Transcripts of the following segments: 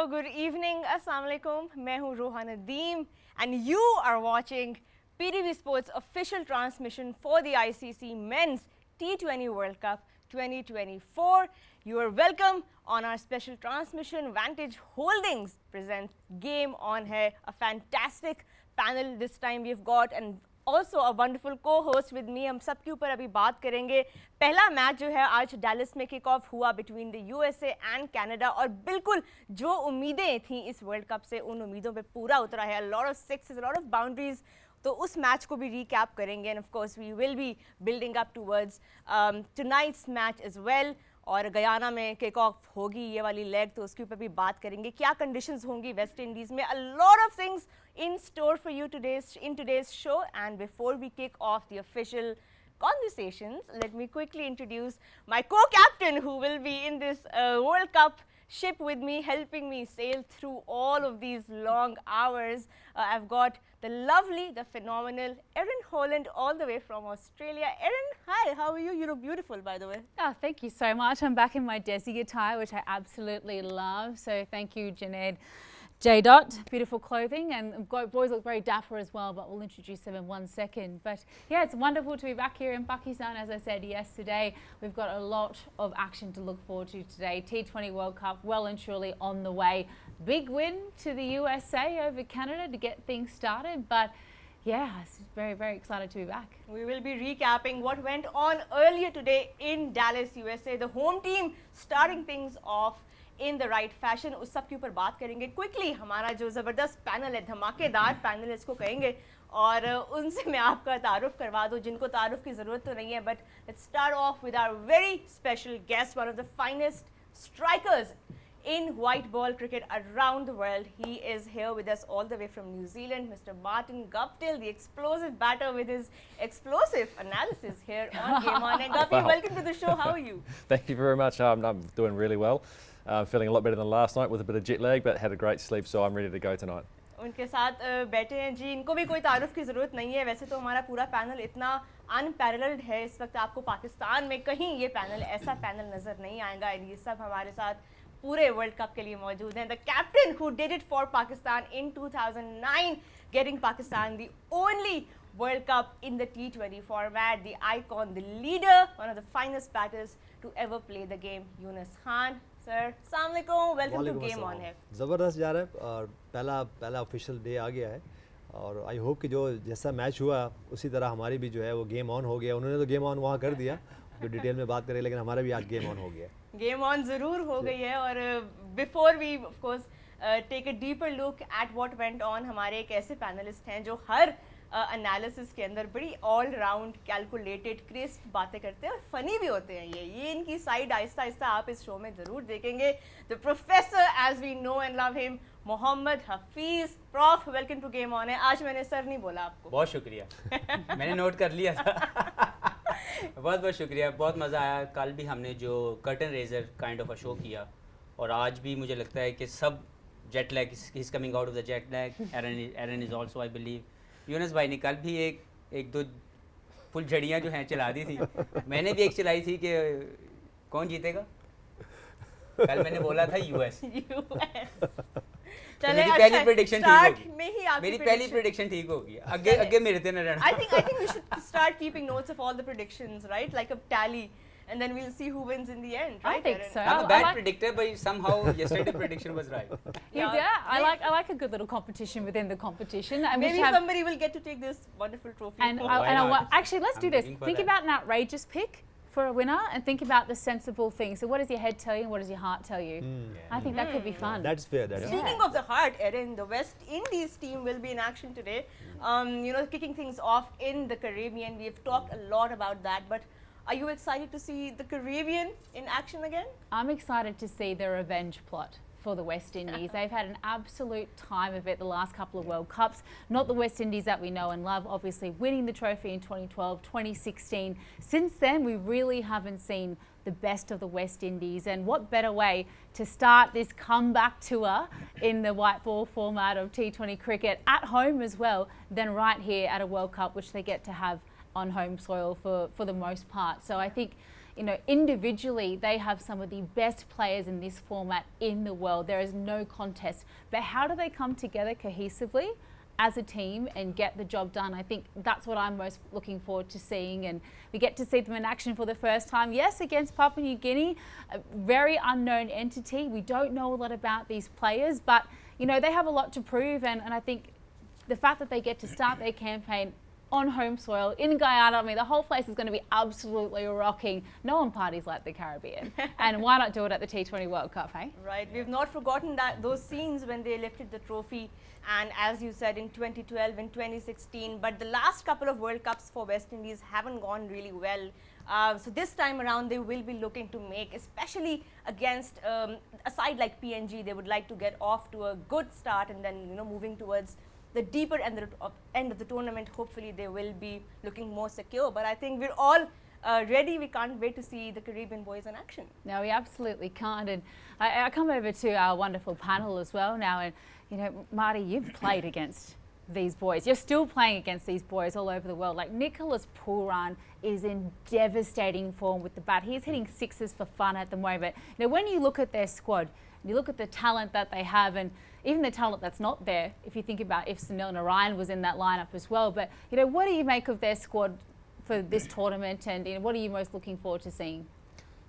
Hello, good evening, Assalamu alaikum. मैं हूँ रोहा Nadeem and you are watching PTV Sports official transmission for the ICC Men's T20 World Cup 2024. You are welcome on our special transmission. Vantage Holdings presents Game On Hai, a fantastic panel this time we've got, and also a wonderful co-host with me. हम सबके ऊपर अभी बात करेंगे. पहला match जो है आज डैलस में किक ऑफ हुआ between the USA and Canada, और बिल्कुल जो उम्मीदें थी इस वर्ल्ड कप से उन उम्मीदों पे पूरा उतरा है. Lot of sixes, lot of boundaries. तो उस मैच को भी रिकैप करेंगे and of course we will be building up towards tonight's match as well. और गयाना में किक ऑफ होगी ये वाली लेग, तो उसके ऊपर भी बात करेंगे. क्या कंडीशंस होंगी वेस्ट इंडीज में. A lot of things in store for you in today's show. And before we kick off the official conversations, let me quickly introduce my co-captain who will be in this World Cup ship with me, helping me sail through all of these long hours. I've got the lovely, the phenomenal Erin Holland all the way from Australia. Erin, hi, how are you? You look beautiful, by the way. Oh, thank you so much. I'm back in my Desi attire, which I absolutely love. So thank you, Junaid. J. Dot, beautiful clothing, and boys look very dapper as well, but we'll introduce them in 1 second. But yeah, it's wonderful to be back here in Pakistan. As I said yesterday, we've got a lot of action to look forward to today. T20 World Cup well and truly on the way. Big win to the USA over Canada to get things started, but yeah, it's very, very excited to be back. We will be recapping what went on earlier today in Dallas, USA. The home team starting things off in the right fashion. उस सब के ऊपर बात करेंगे. Quickly हमारा जो ज़बरदस्त panel है, धमाकेदार पैनल इसको कहेंगे, और उनसे मैं आपका तारुफ करवा दूँ जिनको तारुफ की ज़रूरत तो नहीं है. But let's start off with our very special guest, one of the finest strikers in white ball cricket around the world. He is here with us all the way from New Zealand, Mr. Martin Guptill, the explosive batter with his explosive analysis here on Game On. And Guppy, welcome to the show. How are you? Thank you very much. I'm doing really well. Feeling a lot better than last night with a bit of jet lag, but had a great sleep, so I'm ready to go tonight. उनके साथ बैठे हैं जी. इनको भी कोई तारुफ की ज़रूरत नहीं है. वैसे तो हमारा पूरा पैनल इतना अनपैरेलल्ड है इस वक्त. आपको पाकिस्तान में कहीं ये पैनल, ऐसा पैनल नज़र नहीं आएगा. ये सब हमारे साथ पूरे वर्ल्ड कप के लिए मौजूद हैं. The captain who did it for Pakistan in 2009, getting Pakistan the only World Cup in the T20 format, the icon, the leader, one of the finest batters to ever play the game, Yunus Khan. Sir, Assalamu alaikum, welcome to Game On है. ज़बरदस्त जा रहा है, और पहला official day आ गया है, और आई होप कि जो जैसा मैच हुआ उसी तरह हमारी भी जो है वो गेम ऑन हो गया. उन्होंने तो गेम ऑन वहाँ कर दिया, जो डिटेल में बात करें, लेकिन हमारा भी आज गेम ऑन हो गया. गेम ऑन ज़रूर हो गई है. और before we of course take a deeper look at what went on, हमारे एक ऐसे पैनलिस्ट हैं जो हर एनालिसिस के अंदर बड़ी ऑल राउंड कैलकुलेटेड क्रिस्प बातें करते हैं, और फनी भी होते हैं. ये इनकी साइड आहिस्ता आहिस्ता आप इस शो में ज़रूर देखेंगे. The professor as we know and love him, Mohammad Hafeez. Prof, welcome to game on है. आज मैंने सर नहीं बोला आपको. बहुत शुक्रिया. मैंने नोट कर लिया था. बहुत बहुत शुक्रिया. बहुत मज़ा आया. कल भी हमने जो curtain raiser kind of a show किया, और आज भी मुझे लगता है कि सब जेट लैग, ही is coming out of the jet lag. Aaron is also, I believe. Younis भाई ने कल भी एक दो फुल झड़ियाँ जो हैं चला दी थी. मैंने भी एक चलाई थी कि कौन जीतेगा. कल मैंने बोला था यूएस. तो मेरी पहली प्रेडिक्शन ठीक होगी. मेरी पहली प्रेडिक्शन ठीक होगी. आगे मेरे थे न रहना. I think we should start keeping notes of all the predictions, right? Like a tally, and then we'll see who wins in the end, right? I think so. I'm a bad predictor, but somehow yesterday's prediction was right. Yeah, I like a good little competition within the competition. And maybe somebody will get to take this wonderful trophy. Actually, let's do this. Think about an outrageous pick for a winner, and think about the sensible thing. So what does your head tell you and what does your heart tell you? I think that could be fun. That's fair. Speaking of the heart, Erin, the West Indies team will be in action today. Kicking things off in the Caribbean. We've talked a lot about that, but are you excited to see the Caribbean in action again? I'm excited to see the revenge plot for the West Indies. They've had an absolute time of it the last couple of World Cups. Not the West Indies that we know and love, obviously winning the trophy in 2012, 2016. Since then, we really haven't seen the best of the West Indies. And what better way to start this comeback tour in the white ball format of T20 cricket at home as well than right here at a World Cup, which they get to have on home soil for the most part. So I think you know, individually they have some of the best players in this format in the world. There is no contest. But how do they come together cohesively as a team and get the job done? I think that's what I'm most looking forward to seeing, and we get to see them in action for the first time. Yes, against Papua New Guinea, a very unknown entity. We don't know a lot about these players, but you know, they have a lot to prove, and I think the fact that they get to start their campaign on home soil in Guyana, I mean, the whole place is going to be absolutely rocking. No one parties like the Caribbean. And why not do it at the T20 World Cup, hey? Right, we've not forgotten that those scenes when they lifted the trophy, and as you said, in 2012 and 2016, but the last couple of World Cups for West Indies haven't gone really well. So this time around they will be looking to make, especially against a side like PNG, they would like to get off to a good start, and then, you know, moving towards the deeper end of the tournament, hopefully they will be looking more secure. But I think we're all ready. We can't wait to see the Caribbean boys in action. No, we absolutely can't. And I come over to our wonderful panel as well now. And, you know, Marty, you've played against these boys. You're still playing against these boys all over the world. Like Nicholas Pooran is in devastating form with the bat. He's hitting sixes for fun at the moment. Now, when you look at their squad, you look at the talent that they have, and even the talent that's not there, if you think about if Sunil Narayan was in that lineup as well. But, you know, what do you make of their squad for this tournament, and, you know, what are you most looking forward to seeing?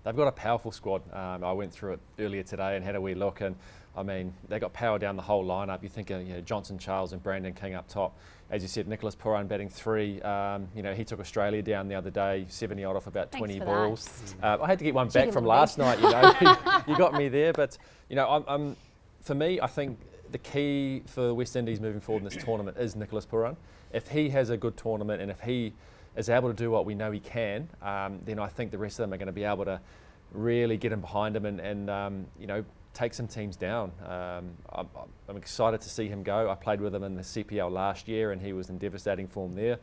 They've got a powerful squad. I went through it earlier today and had a wee look, and I mean, they got power down the whole lineup. You think of, you know, Johnson Charles and Brandon King up top. As you said, Nicholas Pooran batting 3. You know, he took Australia down the other day, 70 odd off about 20 balls. I had to get one back from last night, you know. You got me there, but you know, for me, I think the key for West Indies moving forward in this tournament is Nicholas Pooran. If he has a good tournament, and if he is able to do what we know he can, then I think the rest of them are going to be able to really get him behind him and you know, take some teams down. I'm excited to see him go. I played with him in the CPL last year, and he was in devastating form there.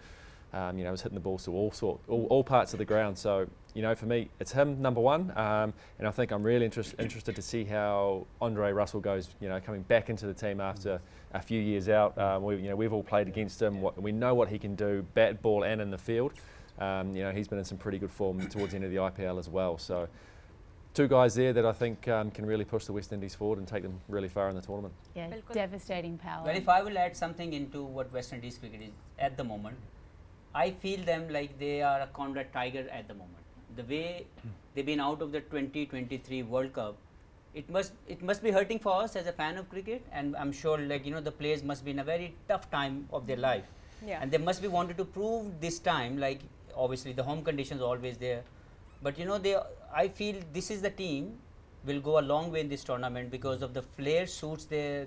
You know, he was hitting the balls to all parts of the ground. So, you know, for me, it's him, number one. And I think I'm really interested to see how Andre Russell goes, you know, coming back into the team after a few years out. You know, we've all played against him. We know what he can do, bat, ball, and in the field. You know, he's been in some pretty good form towards the end of the IPL as well. So, 2 guys there that I think can really push the West Indies forward and take them really far in the tournament. Yeah, devastating power. Well, if I will add something into what West Indies cricket is at the moment, I feel them like they are a Conrad Tiger at the moment. The way they've been out of the 2023 World Cup, it must be hurting for us as a fan of cricket, and I'm sure, like, you know, the players must be in a very tough time of their life. Yeah. And they must be wanted to prove this time, like, obviously the home conditions are always there, but you know, I feel this is the team will go a long way in this tournament because of the flair suits their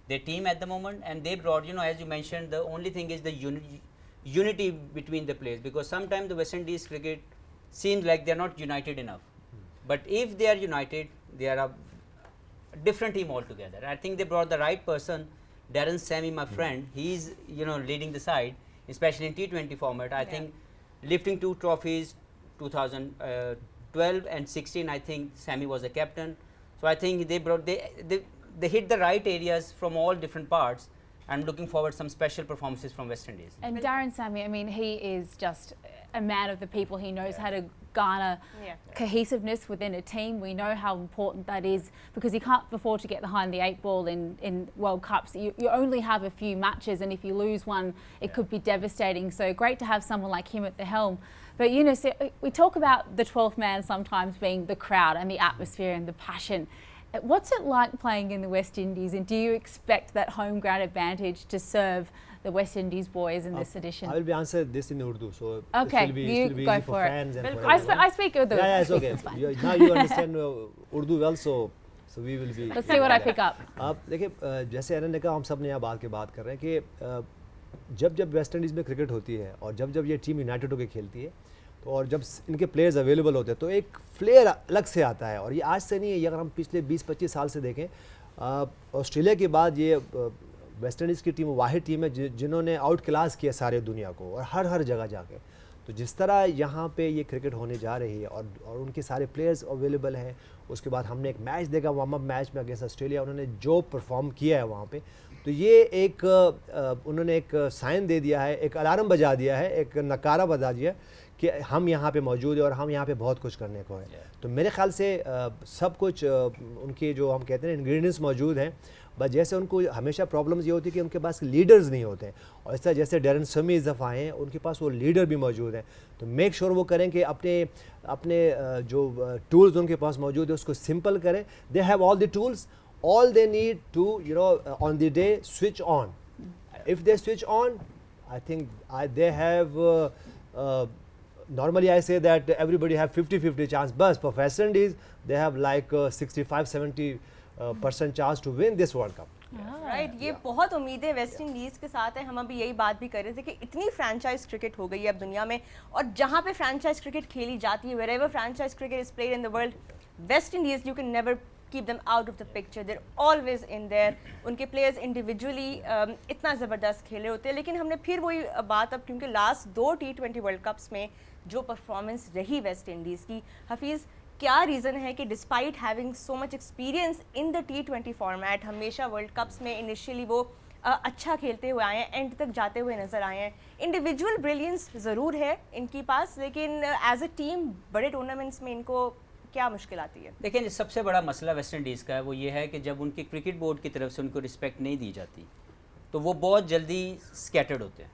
team at the moment, and they brought, you know, as you mentioned, the only thing is the unity between the players, because sometimes the West Indies cricket seems like they are not united enough. But if they are united, they are a different team altogether. I think they brought the right person, Darren Sammy, my friend. He's, you know, leading the side, especially in T20 format. I think lifting 2 trophies, 2012 and 16. I think Sammy was the captain. So I think they hit the right areas from all different parts. I'm looking forward some special performances from West Indies. And Darren Sammy, I mean, he is just a man of the people. He knows how to garner cohesiveness within a team. We know how important that is, because you can't afford to get behind the 8 ball in World Cups. You only have a few matches, and if you lose one, it could be devastating. So great to have someone like him at the helm. But, you know, so we talk about the 12th man sometimes being the crowd and the atmosphere and the passion. What's it like playing in the West Indies, and do you expect that home ground advantage to serve the West Indies boys in this edition? I will be answer this in Urdu, so okay, it will be you go for fans it. and for I speak Urdu. Yeah, it's okay. Now you understand Urdu well, so we will be. Let's see what I pick up. आप देखिए, जैसे एरन ने कहा, हम सब ने यहाँ बात कर रहे हैं कि जब वेस्ट इंडीज़ में क्रिकेट होती है और जब ये टीम यूनाइटेड होकर खेलती है, तो और जब इनके प्लेयर्स अवेलेबल होते हैं, तो एक फ्लेयर अलग से आता है. और ये आज से नहीं है, ये अगर हम पिछले 20-25 साल से देखें, ऑस्ट्रेलिया के बाद ये वेस्ट इंडीज़ की टीम वाहिद टीम है जिन्होंने आउट क्लास किया सारे दुनिया को, और हर जगह जाके. तो जिस तरह यहाँ पे ये क्रिकेट होने जा रही है और उनके सारे प्लेयर्स अवेलेबल हैं. उसके बाद हमने एक मैच देखा, वार्म अप मैच में अगेंस्ट ऑस्ट्रेलिया, उन्होंने जो परफॉर्म किया है वहाँ पे, तो ये उन्होंने एक साइन दे दिया है, एक अलार्म बजा दिया है, एक नकारा बजा दिया कि कि हम यहाँ पे मौजूद है और हम यहाँ पे बहुत कुछ करने को है। तो मेरे ख्याल से सब कुछ उनके जो हम कहते हैं इंग्रेडिएंट्स मौजूद हैं, बस जैसे उनको हमेशा प्रॉब्लम्स ये होती है कि उनके पास लीडर्स नहीं होते हैं, और इस तरह जैसे डैरेन समी इस दफ़ा हैं उनके पास वो लीडर भी मौजूद हैं। तो मेक श्योर वो करें कि अपने अपने जो टूल्स उनके पास मौजूद है उसको सिंपल करें। दे have all the tools, all they need to on the day switch on. If they switch on, I think they have normally I say that everybody have 50-50 chance, but for West Indies they have like 65-70% chance to win this World Cup. Right, ये बहुत उम्मीदें West Indies के साथ है। हम अभी यही बात भी कर रहे थे कि इतनी फ्रेंचाइज क्रिकेट हो गई है अब दुनिया में, और जहाँ पे फ्रेंचाइज क्रिकेट खेली जाती है, wherever franchise cricket is played in the world, West Indies you can never keep them out of the picture. They're always in there. उनके players individually इतना ज़बरदस्त खेले होते हैं। लेकिन हमने फिर वही बात, अब क्योंकि लास्ट 2 T20 वर्ल्ड कप्स में जो परफॉर्मेंस रही वेस्ट इंडीज़ की, हफीज़ क्या रीज़न है कि despite having so much experience in the T20 format, हमेशा वर्ल्ड कप्स में इनिशियली वो अच्छा खेलते हुए आए हैं, एंड तक जाते हुए नज़र आए हैं। इंडिविजुअल ब्रिलियंस ज़रूर है इनके पास, लेकिन एज अ टीम बड़े टूर्नामेंट्स में इनको क्या मुश्किल आती है? देखिए, सबसे बड़ा मसला वेस्ट इंडीज़ का है वो ये है कि जब उनके क्रिकेट बोर्ड की तरफ से उनको रिस्पेक्ट नहीं दी जाती तो वो बहुत जल्दी स्कैटर्ड होते हैं।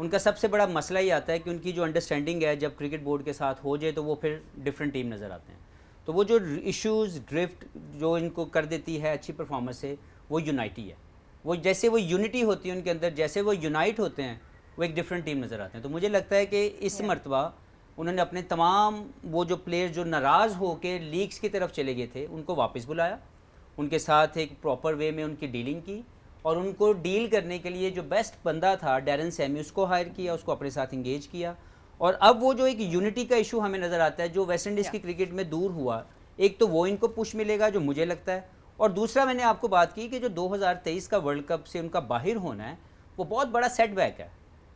उनका सबसे बड़ा मसला ये आता है कि उनकी जो अंडरस्टैंडिंग है जब क्रिकेट बोर्ड के साथ हो जाए तो वो फिर डिफरेंट टीम नज़र आते हैं। तो वो जो इश्यूज़ ड्रिफ्ट जो इनको कर देती है अच्छी परफॉर्मेंस से, वो यूनाइटी है। वो जैसे वो यूनिटी होती है उनके अंदर, जैसे वो यूनाइट होते हैं वो एक डिफरेंट टीम नज़र आते हैं। तो मुझे लगता है कि इस मरतबा उन्होंने अपने तमाम वो जो प्लेयर जो नाराज़ हो के लीग्स की तरफ चले गए थे उनको वापस बुलाया, उनके साथ एक प्रॉपर वे में उनकी डीलिंग की, और उनको डील करने के लिए जो बेस्ट बंदा था डैरेन सैमी उसको हायर किया, उसको अपने साथ इंगेज किया। और अब वो जो एक यूनिटी का इशू हमें नज़र आता है जो वेस्ट इंडीज़ की क्रिकेट में दूर हुआ, एक तो वो इनको पुश मिलेगा जो मुझे लगता है, और दूसरा मैंने आपको बात की कि जो 2023 का वर्ल्ड कप से उनका बाहर होना है वो बहुत बड़ा सेटबैक है,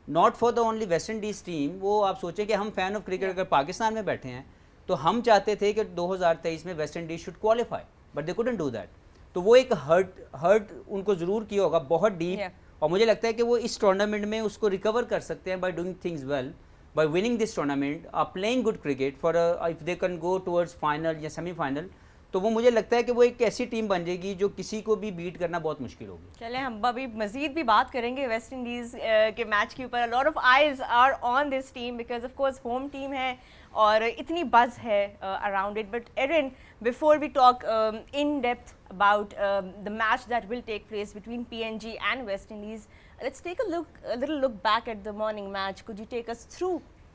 not for the only West Indies team. वो आप सोचें कि हम फैन ऑफ क्रिकेट अगर पाकिस्तान में बैठे हैं तो हम चाहते थे कि 2023 में West Indies should qualify, but they couldn't do that. तो वो एक हर्ट उनको ज़रूर किया होगा बहुत डीप, और मुझे लगता है कि वो इस टूर्नामेंट में उसको रिकवर कर सकते हैं by doing things well, bye winning this tournament, playing good cricket for if they can go towards final या सेमीफाइनल। तो वो मुझे लगता है कि वो एक ऐसी टीम बन जाएगी जो किसी को भी बीट करना बहुत मुश्किल होगी। चलें, हम अभी मजीद भी बात करेंगे वेस्ट इंडीज़ के मैच के ऊपर। Lot of eyes are on this team because of course home team है और इतनी बज़ है around it. But Aaron, before we talk in depth about the match that will take place between PNG and West Indies, let's take a little look back at the morning match. Could you take us through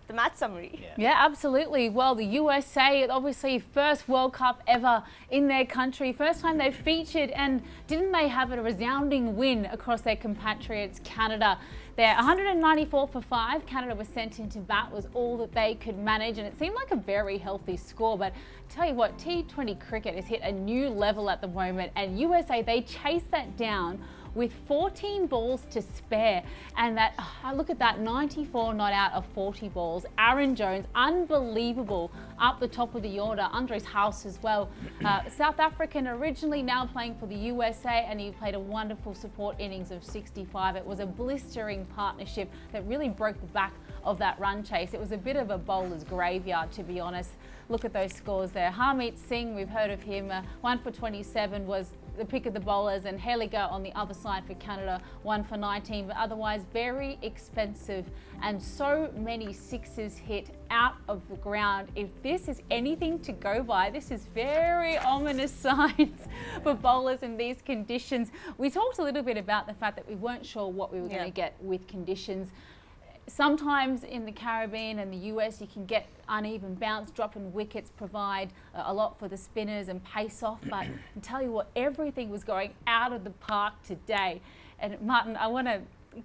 the match summary? Yeah, absolutely. Well, the USA, obviously first World Cup ever in their country, first time they featured, and didn't they have a resounding win across their compatriots Canada? They're 194 for 5. Canada was sent into bat, was all that they could manage, and it seemed like a very healthy score. But tell you what, T20 cricket has hit a new level at the moment, and USA, they chased that down with 14 balls to spare, and that, look at that, 94 not out of 40 balls. Aaron Jones, unbelievable up the top of the order. Andres House as well. South African originally, now playing for the USA, and he played a wonderful support innings of 65. It was a blistering partnership that really broke the back of that run chase. It was a bit of a bowler's graveyard, to be honest. Look at those scores there. Harmeet Singh, we've heard of him, 1 for 27 was the pick of the bowlers, and Heliger on the other side for Canada, 1 for 19, but otherwise very expensive, and so many sixes hit out of the ground. If this is anything to go by, this is very ominous signs for bowlers in these conditions. We talked a little bit about the fact that we weren't sure what we were going to get with conditions. Sometimes in the Caribbean and the US you can get uneven bounce, dropping wickets provide a lot for the spinners and pace off, but I tell you what, everything was going out of the park today. And Martin, I want to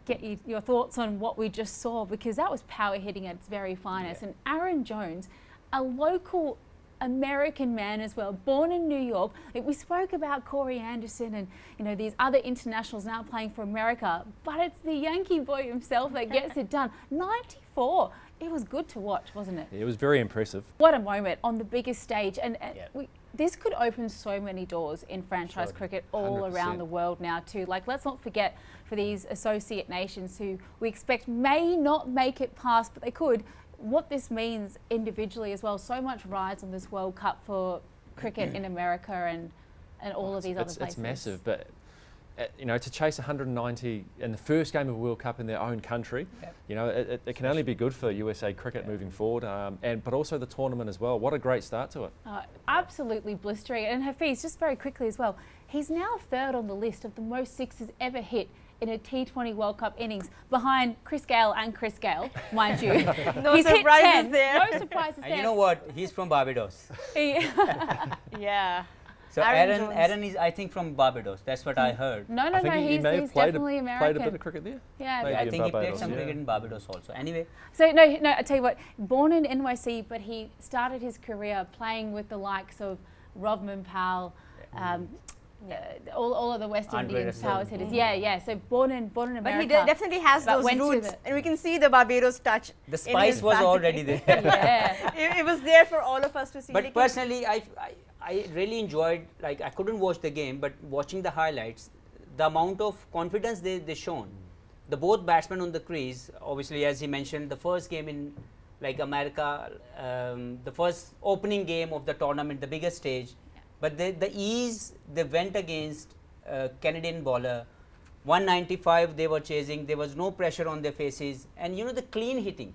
get your thoughts on what we just saw, because that was power hitting at its very finest. And Aaron Jones, a local American man as well, born in New York. We spoke about Corey Anderson and these other internationals now playing for America, but it's the Yankee boy himself that gets it done. 94. It was good to watch, wasn't it? It was very impressive. What a moment on the biggest stage, and this could open so many doors in franchise cricket all 100%. around the world now too. Like, let's not forget for these associate nations who we expect may not make it past, but they could. what this means individually as well. So much rides on this World Cup for cricket in America and all of these other places. It's massive, but you know, to chase 190 in the first game of a World Cup in their own country, you know, it can only be good for USA cricket moving forward, but also the tournament as well. What a great start to it. Absolutely blistering. And Hafiz, just very quickly as well, he's now third on the list of the most sixes ever hit in a T20 World Cup innings, behind Chris Gale, mind you. No He's hit surprises 10. there. No surprises And there. you know what? He's from Barbados. Yeah. So Aaron Jones. Aaron is, I think, from Barbados. That's what I heard. No, I think he he's may have played definitely American. played a bit of cricket there. Yeah, Maybe I in think he played Barbados, some yeah. cricket in Barbados also. Anyway, So no, I tell you what, born in NYC, but he started his career playing with the likes of Rodman Powell, all of the West Andre Indians Russell. powers hitters. Yeah. So born in America. But he definitely has but those went to roots, the- and we can see the Barbados touch. the in spice his was batting. already there. Yeah. It was there for all of us to see. But Lekin- personally, I really enjoyed, like, I couldn't watch the game, but watching the highlights, the amount of confidence they shown. The both batsmen on the crease, obviously, as he mentioned, the first game in, like, America, the first opening game of the tournament, the biggest stage, but the ease they went against Canadian bowler, 195 they were chasing, there was no pressure on their faces, and you know, the clean hitting.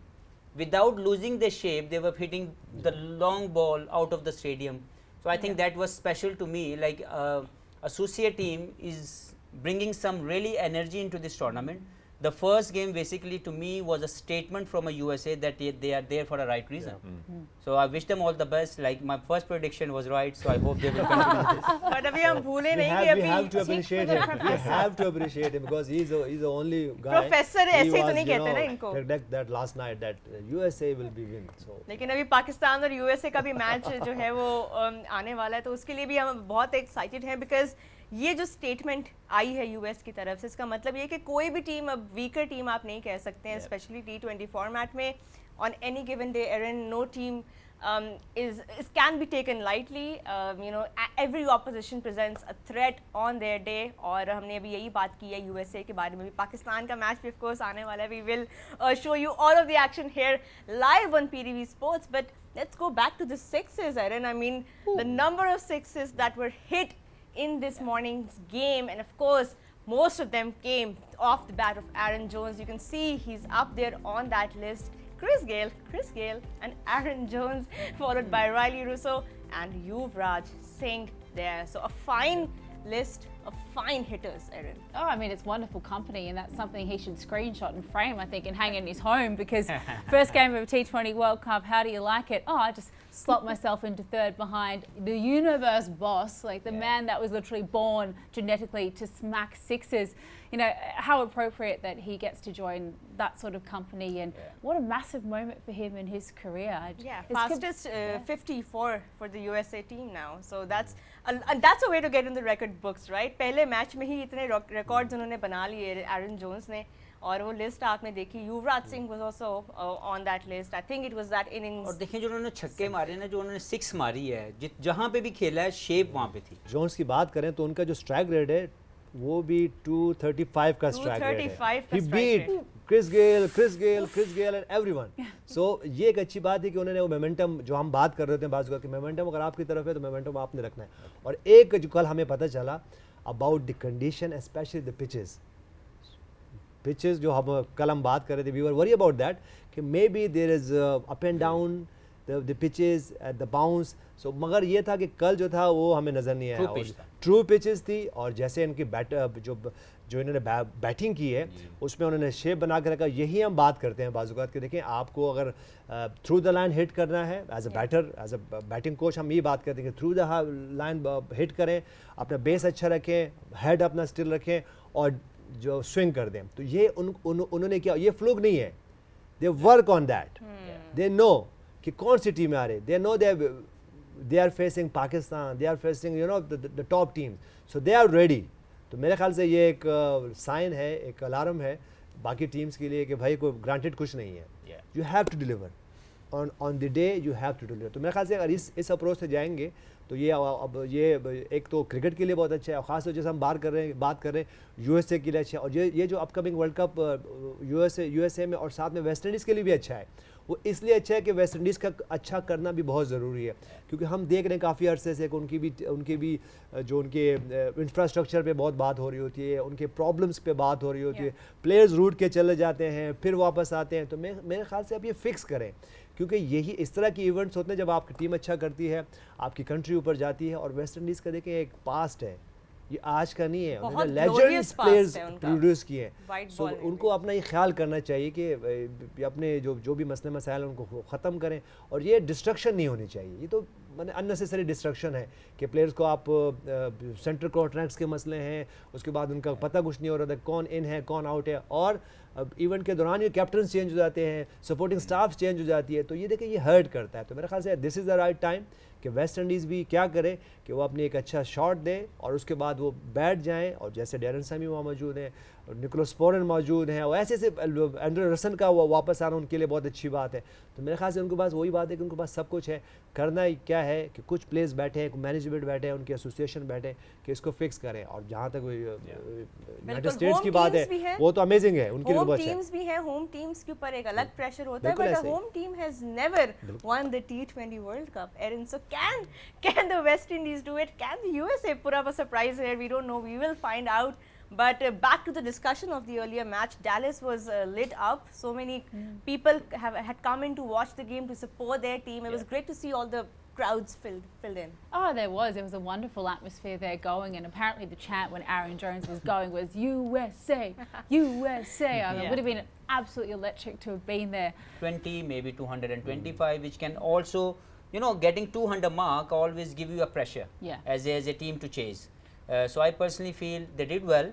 Without losing their shape, they were hitting the long ball out of the stadium. So I think that was special to me. Like, associate team is bringing some really energy into this tournament. The first game basically to me was a statement from a USA that they are there for a right reason. So I wish them all the best. Like, my first prediction was right, so I hope they will continue this. But अभी हम भूले We नहीं कि have, we अभी have to appreciate him. We have to appreciate him because he's the only guy. Professor he ऐसे ही तो was, नहीं you कहते know, ना इनको. predict that last night that USA will be win. So लेकिन अभी पाकिस्तान और यूएसए का भी मैच जो है वो आने वाला है, तो उसके लिए भी हम बहुत एक्साइटेड हैं, बिकॉज ये जो स्टेटमेंट आई है यूएस की तरफ से, इसका मतलब ये कि कोई भी टीम, अब वीकर टीम आप नहीं कह सकते हैं, स्पेशली T20 फॉर्मेट में. On any given day, Aaron, no team can be taken lightly. You know, every opposition presents a threat on their day. और हमने अभी यही बात की है यूएसए के बारे में भी. पाकिस्तान का मैच भी of course आने वाला है. We will show you all of the action here live on PTV Sports. But let's go back to the sixes, Aaron. I mean, the number of sixes that were hit in this morning's game, and of course, most of them came off the bat of Aaron Jones. You can see he's up there on that list. Chris Gale, and Aaron Jones, followed by Riley Russo and Yuvraj Singh there. So a fine list of fine hitters, Aaron. Oh, I mean, it's wonderful company, and that's something he should screenshot and frame, I think, and hang in his home, because first game of a T20 World Cup, how do you like it? Oh, I just slot myself into third behind the universe boss, like the man that was literally born genetically to smack sixes. You know, how appropriate that he gets to join that sort of company, and what a massive moment for him in his career. Yeah, It's fastest 54 for the USA team now. So that's a way to get in the record books, right? पहले match में ही इतने records उन्होंने बना लिए एरन Jones ने, और वो list आपने देखी. Yuvraj Singh was also on that list. I think it was that innings. और देखिए जो उन्होंने छक्के मारे ना, जो उन्होंने सिक्स मारी है, जहाँ पे भी खेला है, शेप वहाँ पे थी. जोन्स की बात करें तो उनका जो स्ट्राइक रेट है वो भी 235 का स्ट्राइक रेट 235 है. का He strike beat Chris Gale and everyone. So ये एक अच्छी बात है कि उन्होंने वो मोमेंटम, जो हम बात कर रहे थे बात कि मोमेंटम अगर आपकी तरफ है तो मोमेंटम आपने रखना है. और एक जो कल हमें पता चला about the condition, especially the pitches जो हम कल हम बात कर रहे थे, we were worried about that कि maybe there is up and down the pitches at the bounce. So मगर ये था कि कल जो था वो हमें नज़र नहीं आया. ट्रू पिचेस थी, और जैसे इनकी जो इन्होंने बैटिंग की है उसमें उन्होंने शेप बना के रखा. यही हम बात करते हैं बाज़-औक़ात कि देखें, आपको अगर थ्रू द लाइन हिट करना है, as a batter, as a batting coach हम ये बात करते हैं कि थ्रू द लाइन हिट करें, अपना बेस अच्छा रखें, हेड अपना स्टिल रखें और जो स्विंग कर दें. तो ये उन्होंने किया. ये फ्लूक नहीं है, they work on that. They know कि कौन सी टीमें आ रही. They know they are facing Pakistan, they are facing, you know, the top teams, so they are ready. तो मेरे ख्याल से ये एक साइन है, एक अलार्म है बाकी टीम्स के लिए कि भाई कोई ग्रांटेड कुछ नहीं है. You have to deliver on the day, you have to deliver. तो मेरे ख्याल से अगर इस अप्रोच से जाएंगे तो ये अब ये एक तो क्रिकेट के लिए बहुत अच्छा है, और ख़ास तौर से जैसे हम बात कर रहे हैं यूएसए के लिए अच्छा है, और ये जो अपकमिंग वर्ल्ड कप यूएसए में और साथ में वेस्ट इंडीज़ के लिए भी अच्छा है। वो इसलिए अच्छा है कि वेस्ट इंडीज़ का अच्छा करना भी बहुत ज़रूरी है, क्योंकि हम देख रहे हैं काफ़ी अरसे से कि उनकी भी जो उनके इंफ्रास्ट्रक्चर पे बहुत बात हो रही होती है, उनके प्रॉब्लम्स पे बात हो रही होती है, प्लेयर्स रूट के चले जाते हैं फिर वापस आते हैं। तो मेरे ख्याल से आप ये फिक्स करें, क्योंकि यही इस तरह की इवेंट्स होते हैं जब आपकी टीम अच्छा करती है, आपकी कंट्री ऊपर जाती है। और वेस्ट इंडीज़ का देखें एक पास्ट है, ये आज का नहीं है, बहुत लेजेंड glorious past प्लेयर्स है उनका। प्रोड्यूस किए हैं। White सो ball में उनको अपना ये ख्याल करना चाहिए कि अपने जो भी मसले मसाइल हैं उनको ख़त्म करें, और ये डिस्ट्रक्शन नहीं होनी चाहिए। ये तो मैंने अननेसेसरी डिस्ट्रक्शन है कि प्लेयर्स को आप सेंटर कॉन्ट्रैक्ट्स के मसले हैं, उसके बाद उनका पता कुछ नहीं हो रहा था कौन इन है कौन आउट है, और इवेंट के दौरान ये कैप्टन चेंज हो जाते हैं, सपोर्टिंग स्टाफ चेंज हो जाती है, तो ये देखिए ये हर्ट करता है। तो मेरे ख्याल से this is the right time कि वेस्ट इंडीज़ भी क्या करे कि वो अपनी एक अच्छा शॉट दे और उसके बाद वो बैठ जाएं, और जैसे डैरन सैमी वहाँ मौजूद हैं, निकोलस पोरन मौजूद हैं, और ऐसे एंड्रे रसन का वो वापस आना उनके लिए बहुत अच्छी बात है। तो मेरे ख्याल से उनके पास वही बात है कि उनके पास सब कुछ है, करना क्या है कि कुछ प्लेयर्स बैठे हैं, मैनेजमेंट बैठे हैं, उनकी एसोसिएशन बैठे हैं कि इसको फिक्स करें। और जहाँ तक यूनाइटेड स्टेट्स की बात है वो तो अमेजिंग है, उनके लिए होम बहुत अच्छा है। टीम्स भी हैं, होम टीम्स के ऊपर एक अलग प्रेशर होता है, बिल्कुल बट अ ऐसे ही। Home team has never won the T20 World Cup. Erin, so can the West Indies do it? Can the USA put up a surprise here? We don't know. We will find out. But back to the discussion of the earlier match, Dallas was lit up. So many people had come in to watch the game to support their team. It was great to see all the crowds filled in. Oh, there was. There was a wonderful atmosphere there going, and apparently the chant when Aaron Jones was going was USA, USA. I mean, it would have been absolutely electric to have been there. 20, maybe 225, which can also, you know, getting 200 mark always give you a pressure as a team to chase. So I personally feel they did well,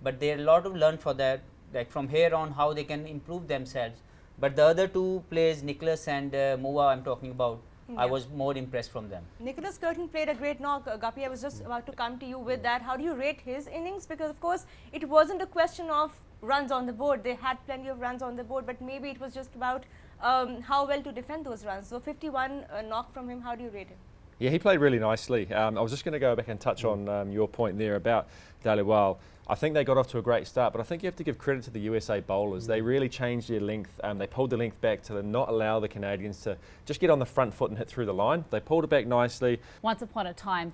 but there are a lot to learn for that, like from here on how they can improve themselves. But the other two players, Nicholas and Mua, I'm talking about, I was more impressed from them. Nicholas Curtin played a great knock. Guppy, I was just about to come to you with that. How do you rate his innings? Because of course it wasn't a question of runs on the board. They had plenty of runs on the board, but maybe it was just about how well to defend those runs. So 51 knock from him. How do you rate him? Yeah, he played really nicely. I was just going to go back and touch on your point there about Dhaliwal. I think they got off to a great start, but I think you have to give credit to the USA bowlers. They really changed their length. They pulled the length back to not allow the Canadians to just get on the front foot and hit through the line. They pulled it back nicely. Once upon a time,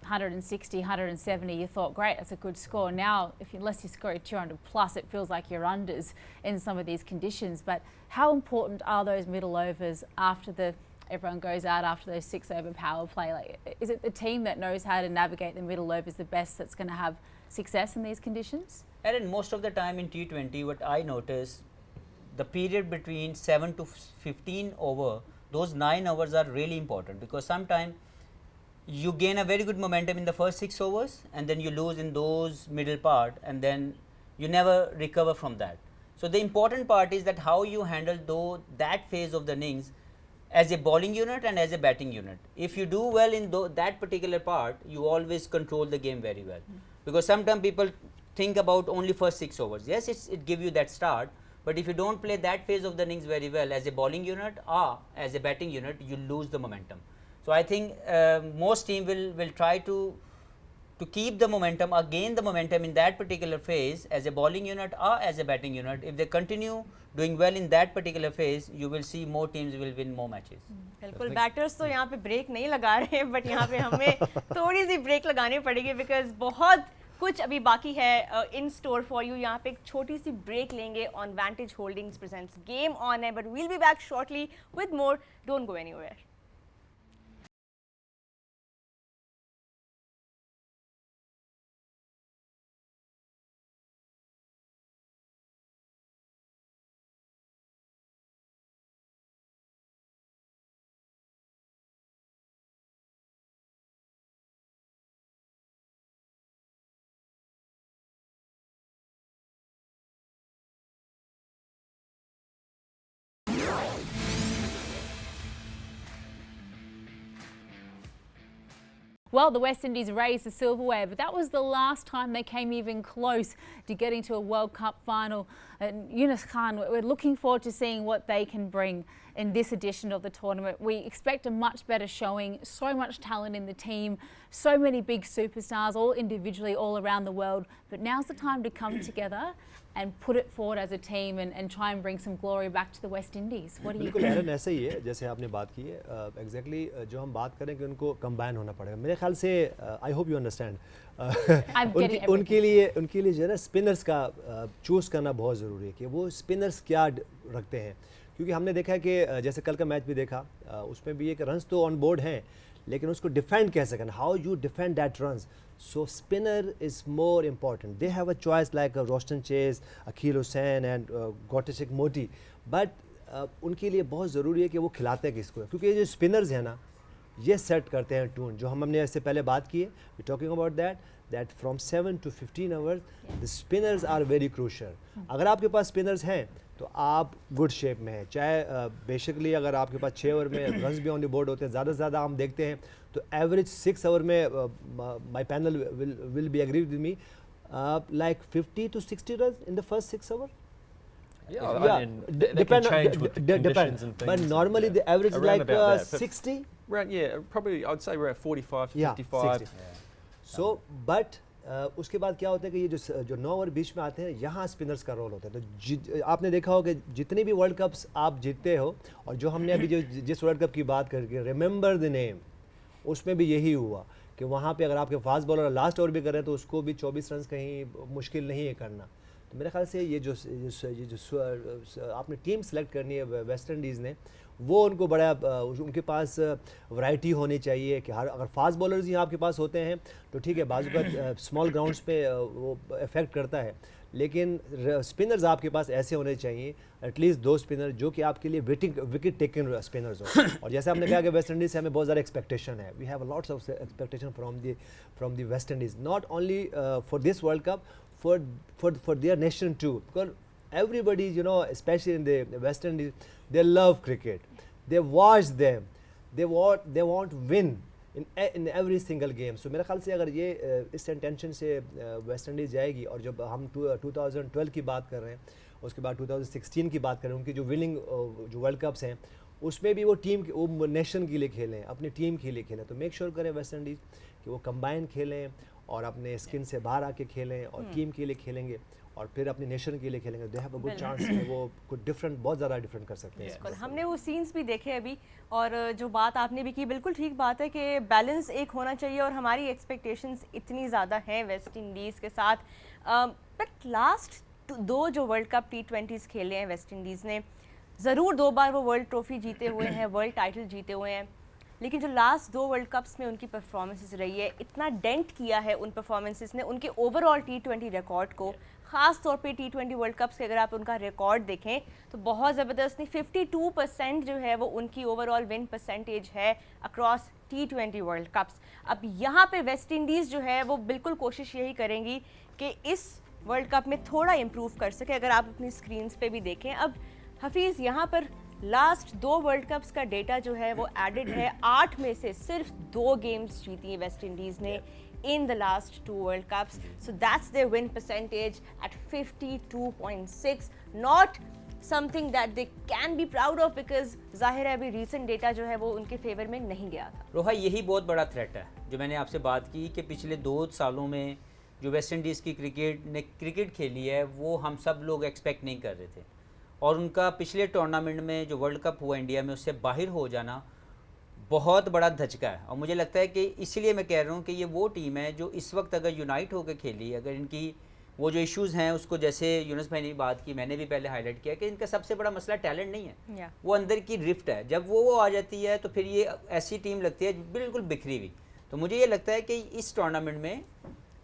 160, 170, you thought, great, that's a good score. Now, unless you score 200 plus, it feels like you're unders in some of these conditions. But how important are those middle overs after everyone goes out after those 6 over power play? Like, is it the team that knows how to navigate the middle overs the best that's going to have success in these conditions? And most of the time in T20, what I notice, the period between 7 to 15 over, those 9 overs are really important, because sometimes you gain a very good momentum in the first 6 overs and then you lose in those middle part, and then you never recover from that. So the important part is that how you handle that phase of the innings as a bowling unit and as a batting unit. If you do well in that particular part, you always control the game very well. Because sometimes people think about only first 6 overs. Yes, it gives you that start, but if you don't play that phase of the innings very well as a bowling unit or as a batting unit, you lose the momentum. So I think most team will try to keep the momentum or gain the momentum in that particular phase as a bowling unit or as a batting unit. If they continue doing well in that particular phase, you will see more teams will win more matches. बिल्कुल, batters तो यहाँ पे break नहीं लगा रहे हैं, but यहाँ पे हमें थोड़ी सी ब्रेक लगानी पड़ेगी, बिकॉज बहुत कुछ अभी बाकी है इन स्टोर फॉर यू. यहाँ पे एक छोटी सी ब्रेक लेंगे on Vantage Holdings presents game on है, but we'll be back shortly with more. Don't go anywhere. Well, the West Indies raised the silverware, but that was the last time they came even close to getting to a World Cup final. And Yunus Khan, we're looking forward to seeing what they can bring in this edition of the tournament. We expect a much better showing, so much talent in the team, so many big superstars, all individually, all around the world. But now's the time to come together and put it forward as a team and try and bring some glory back to the West Indies. What do you बिल्कुल think? एरन ऐसे ही है जैसे आपने बात की है exactly जो हम बात करें कि उनको कंबाइन होना पड़ेगा मेरे ख्याल से आई होप यू अंडरस्टैंड उनके लिए जो है ना स्पिनर्स का चूज़ करना बहुत ज़रूरी है कि वो स्पिनर्स क्या रखते हैं क्योंकि हमने देखा है कि जैसे कल का मैच भी देखा उसमें भी एक रन्स तो ऑन बोर्ड हैं लेकिन उसको डिफेंड कैसे करना how you defend that runs so spinner is more important they have a choice like Roston Chase Akeal Hosein and Gudakesh Motie but उनके लिए बहुत ज़रूरी है कि वो खिलाते हैं किसको क्योंकि ये जो स्पिनर्स हैं ना ये सेट करते हैं टून जो हमने इससे पहले बात की है we talking about that from 7 to 15 overs the spinners are very crucial अगर आपके पास स्पिनर्स हैं तो आप गुड शेप में हैं चाहे बेसिकली अगर आपके पास 6 ओवर में रन्स भी ऑन द बोर्ड होते हैं ज़्यादा से ज़्यादा हम देखते हैं तो एवरेज 6 ओवर में my panel will be agree with me like 50 to 60 runs in the first 6 hours. Yeah, I mean, they can change with the conditions and things. But normally the average is Around like about that, 60. Around, yeah, probably I'd say around 45 to Yeah, 55. 60. So, but उसके बाद क्या होता है कि ये जो 9 over बीच में आते हैं यहाँ स्पिनर्स का रोल होता है तो आपने देखा होगा कि जितने भी वर्ल्ड कप्स आप जीतते हो और जो हमने अभी जिस वर्ल्ड कप की बात करके रिमेंबर द नेम उसमें भी यही हुआ कि वहाँ पे अगर आपके फास्ट बॉलर लास्ट ओवर भी कर रहे हैं तो उसको भी 24 रन कहीं मुश्किल नहीं है करना तो मेरे ख्याल से ये जो आपने टीम सेलेक्ट करनी है वेस्ट इंडीज़ ने वो उनको बड़ा उनके पास वैरायटी होनी चाहिए कि हर अगर फास्ट बॉलर्स ही आपके पास होते हैं तो ठीक है बाजू का स्मॉल ग्राउंड्स पे वो इफेक्ट करता है लेकिन स्पिनर्स आपके पास ऐसे होने चाहिए एटलीस्ट 2 स्पिनर जो कि आपके लिए विकेट टेकन स्पिनर्स हो और जैसे हमने कहा कि वेस्ट इंडीज़ से हमें बहुत ज़्यादा एक्सपेक्टेशन है we have lots of expectation from the West Indies not only for this World Cup for their nation too because everybody you know especially in the West Indies they love cricket they watch them they want win in every single game so मेरा ख्याल से अगर ये इस intention से West Indies जाएगी और जब हम 2012 की बात कर रहे हैं उसके बाद 2016 की बात कर रहे हैं उनकी जो विनिंग जो वर्ल्ड कप्स हैं उसमें भी वो टीम वो नेशन के लिए खेलें अपनी टीम के लिए खेलें तो मेक श्योर करें वेस्ट इंडीज़ कि वो कंबाइन खेलें और अपने स्किन से बाहर आके खेलें और टीम के लिए खेलेंगे और फिर अपने नेशन के लिए खेलेंगे दे हैव अ गुड चांस वो कुछ डिफरेंट बहुत ज़्यादा डिफरेंट कर सकते हैं बिल्कुल हमने वो सीन्स भी देखे अभी और जो बात आपने भी की बिल्कुल ठीक बात है कि बैलेंस एक होना चाहिए और हमारी एक्सपेक्टेशंस इतनी ज़्यादा हैं वेस्ट इंडीज़ के साथ बट लास्ट 2 जो वर्ल्ड कप T20s खेले हैं वेस्ट इंडीज़ ने ज़रूर 2 बार वो वर्ल्ड ट्रॉफी जीते हुए हैं वर्ल्ड टाइटल जीते हुए हैं लेकिन जो लास्ट 2 वर्ल्ड कप्स में उनकी परफॉर्मेंसेस रही है इतना डेंट किया है उन परफॉर्मेंसेस ने उनके ओवरऑल T20 रिकॉर्ड को ख़ास तौर पे T20 वर्ल्ड कप्स के अगर आप उनका रिकॉर्ड देखें तो बहुत ज़बरदस्त नहीं 52% जो है वो उनकी ओवरऑल विन परसेंटेज है अक्रॉस T20 वर्ल्ड कप्स अब यहाँ पे वेस्ट इंडीज़ जो है वो बिल्कुल कोशिश यही करेंगी कि इस वर्ल्ड कप में थोड़ा इम्प्रूव कर सके अगर आप अपनी स्क्रीन्स पे भी देखें अब हफीज़ यहाँ पर लास्ट 2 वर्ल्ड कप्स का डेटा जो है वो एडेड है 8 में से सिर्फ 2 गेम्स जीती है वेस्ट इंडीज़ ने in the last 2 World Cups. So that's their win percentage at 52.6. Not something that they can be proud of because जाहिर है अभी recent data जो है वो उनके फेवर में नहीं गया था रोहा यही बहुत बड़ा थ्रेट है जो मैंने आपसे बात की कि पिछले 2 सालों में जो वेस्ट इंडीज़ की क्रिकेट खेली है वो हम सब लोग एक्सपेक्ट नहीं कर रहे थे और उनका पिछले टूर्नामेंट में जो वर्ल्ड कप हुआ इंडिया में उससे बाहर हो जाना बहुत बड़ा धचका है और मुझे लगता है कि इसीलिए मैं कह रहा हूँ कि ये वो टीम है जो इस वक्त अगर यूनाइट होकर खेली अगर इनकी वो जो इश्यूज़ हैं उसको जैसे यूनुस भाई ने बात की मैंने भी पहले हाईलाइट किया कि इनका सबसे बड़ा मसला टैलेंट नहीं है वो अंदर की रिफ्ट है जब वो आ जाती है तो फिर ये ऐसी टीम लगती है बिल्कुल बिखरी हुई तो मुझे ये लगता है कि इस टूर्नामेंट में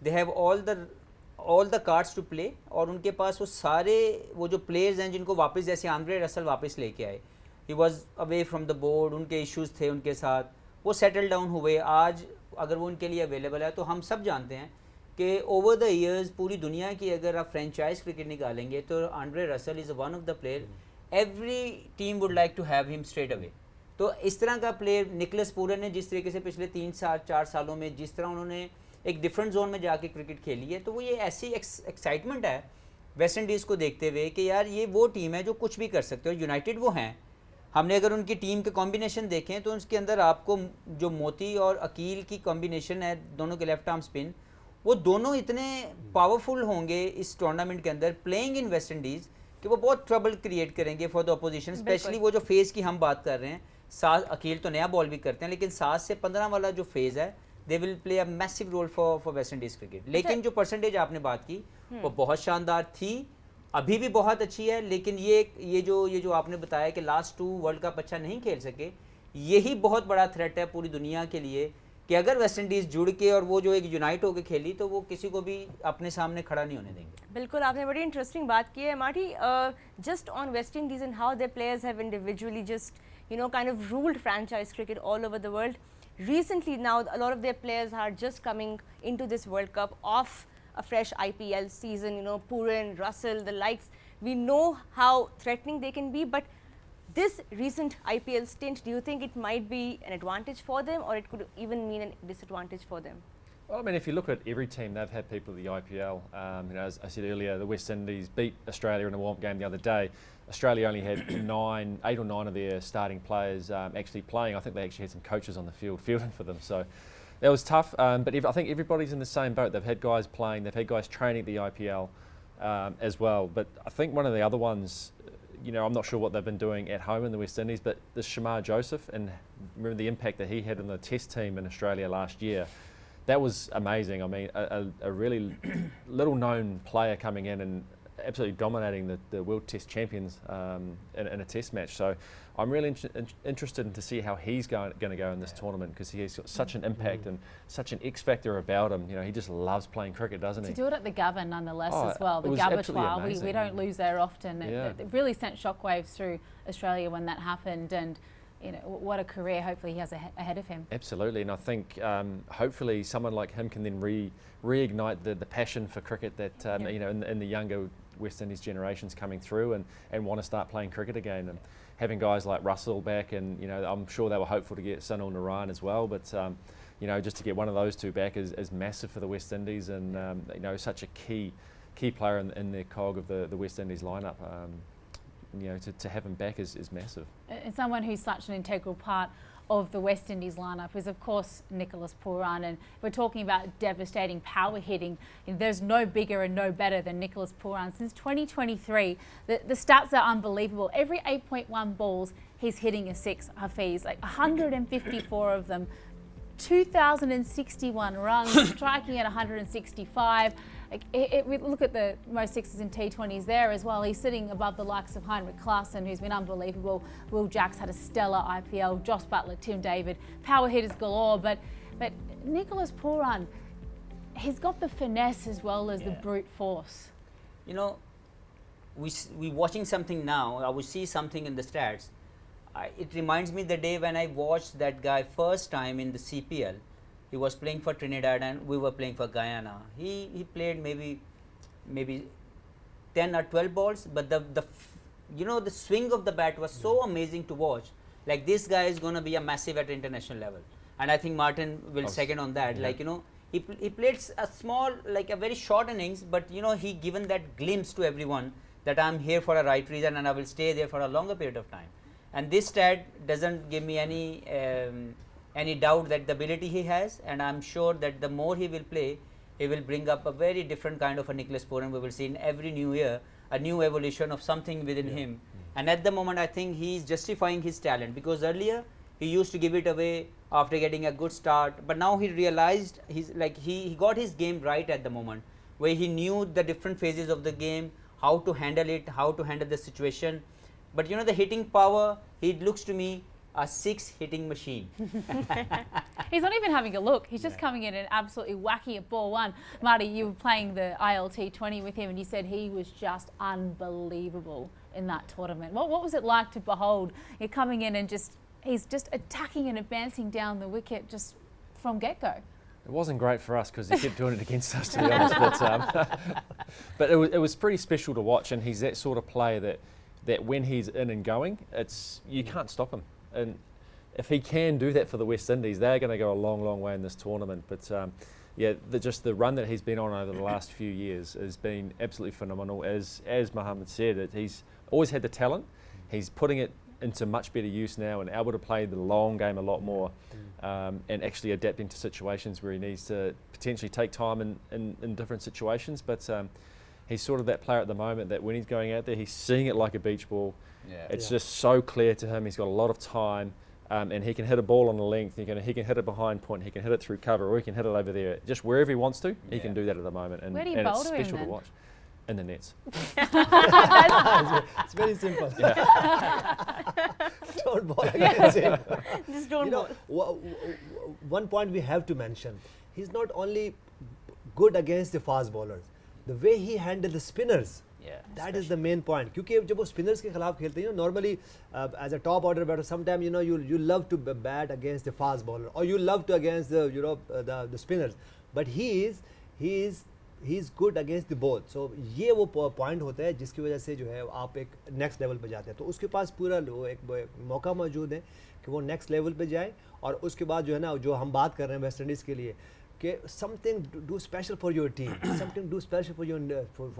they have all the cards to play और उनके पास वो सारे वो जो प्लेयर्स हैं जिनको वापस जैसे आंद्रे रसल वापस लेके आए he was away from the board उनके इश्यूज़ थे उनके साथ वो सेटल डाउन हुए आज अगर वो उनके लिए अवेलेबल है तो हम सब जानते हैं कि ओवर द ईयर्स पूरी दुनिया की अगर आप फ्रेंचाइज क्रिकेट निकालेंगे तो Andre Russell is one of the player every team would like to have him straight away तो इस तरह का प्लेयर निकोलस पूरन ने जिस तरीके से पिछले 3-4 सालों में जिस तरह उन्होंने एक डिफरेंट जोन में जाके क्रिकेट खेली है तो वो ये ऐसी एक्साइटमेंट है वेस्ट इंडीज़ को देखते हुए कि यार ये वो टीम है जो कुछ भी कर सकते हो यूनाइटेड वो हैं हमने अगर उनकी टीम के कॉम्बिनेशन देखें तो उसके अंदर आपको जो मोती और अकील की कॉम्बिनेशन है, दोनों के लेफ्ट आर्म स्पिन, वो दोनों इतने पावरफुल होंगे इस टूर्नामेंट के अंदर प्लेइंग इन वेस्ट इंडीज़ कि वो बहुत ट्रबल क्रिएट करेंगे फॉर द अपोजिशन, स्पेशली वो जो फेज़ की हम बात कर रहे हैं। 7 अकील तो नया बॉल भी करते हैं, लेकिन 7 से 15 वाला जो फेज़ है they will play a massive role for West Indies cricket. लेकिन जो परसेंटेज आपने बात की वो बहुत शानदार थी, अभी भी बहुत अच्छी है, लेकिन ये जो आपने बताया कि लास्ट 2 वर्ल्ड कप अच्छा नहीं खेल सके, यही बहुत बड़ा थ्रेट है पूरी दुनिया के लिए कि अगर वेस्ट इंडीज़ जुड़ के और वो जो एक यूनाइट होकर खेली तो वो किसी को भी अपने सामने खड़ा नहीं होने देंगे। बिल्कुल, आपने बड़ी इंटरेस्टिंग बात की है Marty. Just on West Indies and how their players have individually just kind of ruled franchise cricket all over the world. Recently now a lot of their players are just coming into this World Cup off a fresh IPL season, Puran, Russell, the likes. We know how threatening they can be, but this recent IPL stint, do you think it might be an advantage for them, or it could even mean a disadvantage for them? Well, I mean, if you look at every team, they've had people at the IPL. As I said earlier, the West Indies beat Australia in a warm game the other day. Australia only had 8 or 9 of their starting players actually playing. I think they actually had some coaches on the field fielding for them. So that was tough. But I think everybody's in the same boat. They've had guys playing, they've had guys training at the IPL as well. But I think one of the other ones, I'm not sure what they've been doing at home in the West Indies, but this Shamar Joseph, and remember the impact that he had in the Test team in Australia last year. That was amazing. I mean, a really little known player coming in and absolutely dominating the World Test champions in a Test match. So I'm really interested to see how he's going to go in this tournament, because he has got such an impact and such an X factor about him. He just loves playing cricket, doesn't he? To do it at the Gabba nonetheless as well. It The was Gabba absolutely trial, amazing. we don't lose there often. Yeah. It really sent shockwaves through Australia when that happened, and what a career hopefully he has ahead of him. Absolutely, and I think hopefully someone like him can then reignite the passion for cricket that in the younger West Indies generations coming through and want to start playing cricket again. And having guys like Russell back, and I'm sure they were hopeful to get Sunil Narayan as well, but just to get one of those two back is massive for the West Indies, and such a key player in their cog of the West Indies lineup. To have him back is massive. And someone who's such an integral part of the West Indies lineup is, of course, Nicholas Pooran. And we're talking about devastating power hitting. There's no bigger and no better than Nicholas Pooran. Since 2023, the stats are unbelievable. Every 8.1 balls, he's hitting a 6, Hafiz. Like 154 of them, 2,061 runs, striking at 165. We look at the most sixes in T20s there as well. He's sitting above the likes of Heinrich Klaassen, who's been unbelievable. Will Jacks had a stellar IPL. Joss Buttler, Tim David, power hitters galore. But Nicholas Pooran, he's got the finesse as well as the brute force. We watching something now. I will see something in the stats. It reminds me the day when I watched that guy first time in the CPL. He was playing for Trinidad and we were playing for Guyana. He played maybe 10 or 12 balls, but the swing of the bat was so amazing to watch. Like, this guy is going to be a massive at international level, and I think Martin will second on that. Yeah. He played a small, like a very short innings, but he given that glimpse to everyone that I'm here for a right reason and I will stay there for a longer period of time. And this stat doesn't give me any doubt that the ability he has, and I'm sure that the more he will play, he will bring up a very different kind of a Nicholas Pooran. We will see in every new year a new evolution of something within him. And at the moment, I think he is justifying his talent, because earlier he used to give it away after getting a good start, but now he realized he got his game right at the moment, where he knew the different phases of the game, how to handle it, how to handle the situation. But the hitting power, he looks to me a 6 hitting machine. He's not even having a look. He's just coming in and absolutely whacking at ball one. Marty, you were playing the T20 with him, and you said he was just unbelievable in that tournament. What was it like to behold? You're coming in and he's just attacking and advancing down the wicket just from get-go. It wasn't great for us because he kept doing it against us, to be honest. But it was pretty special to watch, and he's that sort of player that when he's in and going, you can't stop him. And if he can do that for the West Indies, they're going to go a long, long way in this tournament. But just the run that he's been on over the last few years has been absolutely phenomenal. As Mohammed said, he's always had the talent. He's putting it into much better use now and able to play the long game a lot more, and actually adapting to situations where he needs to potentially take time in different situations. But he's sort of that player at the moment that when he's going out there, he's seeing it like a beach ball. Yeah. It's just so clear to him. He's got a lot of time, and he can hit a ball on the length. He can hit it behind point. He can hit it through cover, or he can hit it over there. Just wherever he wants to, he can do that at the moment. And, Where do you and bowl it's to him special to then? watch. In the nets. It's very simple. Don't ball against him. Just don't You know, one point we have to mention, he's not only good against the fast bowlers, the way he handled the spinners, Yeah, that is the main point. क्योंकि जब वो spinners के खिलाफ खेलते हैं, normally as a top order batter, sometimes you love to bat against the fast bowler, or you love to against the spinners, but he is good against the both. So ये वो point होता है जिसकी वजह से जो है आप एक next level पे जाते हैं. तो उसके पास पूरा एक मौका मौजूद है कि वो next level पे जाए. और उसके बाद जो है ना, जो हम बात कर रहे हैं वेस्ट इंडीज़ के लिए कि something do special for your team, something do special for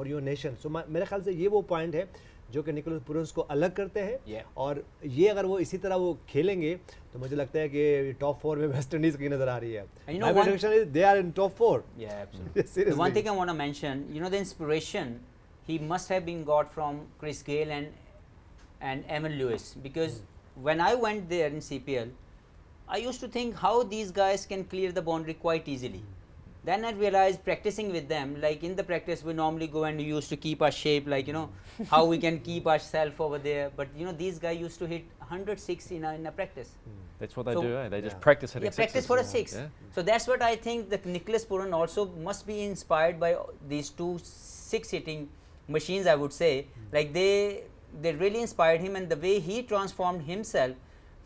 your nation. So मेरे ख्याल से ये वो point है जो कि निकोलस पुरन्स को अलग करते हैं. और ये अगर वो इसी तरह वो खेलेंगे तो मुझे लगता है कि टॉप 4 में वेस्ट इंडीज की नजर आ रही है. And you know one- prediction is they are in top 4. Yeah, absolutely. The Seriously. one thing I want to mention, the inspiration he must have been got from Chris Gayle and Evan Lewis, because when I went there in CPL, I used to think how these guys can clear the boundary quite easily. Then I realized practicing with them, like in the practice we normally go and we used to keep our shape, like how we can keep ourselves over there. But these guys used to hit 106 in a practice. That's what they So- do, eh? They just practice hitting Yeah, practice sixes. for a 6. Yeah. So that's what I think that Nicholas Pooran also must be inspired by these two 6 hitting machines, I would say. Like they really inspired him, and the way he transformed himself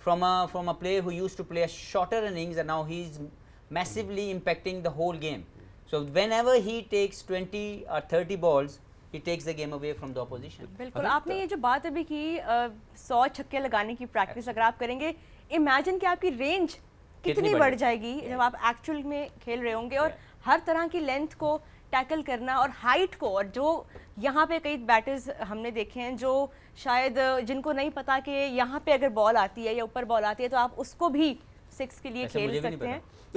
from a player who used to play a shorter innings, and now he's massively impacting the whole game. So whenever he takes 20 or 30 balls, he takes the game away from the opposition. बिल्कुल. आपने ये जो बात अभी की 100 छक्के लगाने की प्रैक्टिस अगर आप करेंगे, इमेजिन कि आपकी रेंज कितनी बढ़ जाएगी जब आप एक्चुअल में खेल रहे होंगे, और हर तरह की लेंथ को टैकल करना और हाइट को. और जो यहाँ पे कई बैटर्स हमने देखे हैं जो शायद जिनको नहीं पता कि यहाँ पे अगर बॉल आती है या ऊपर बॉल आती है तो आप उसको भी 6 के लिए ऐसे मुझे खेल भी नहीं सकते हैं. जी.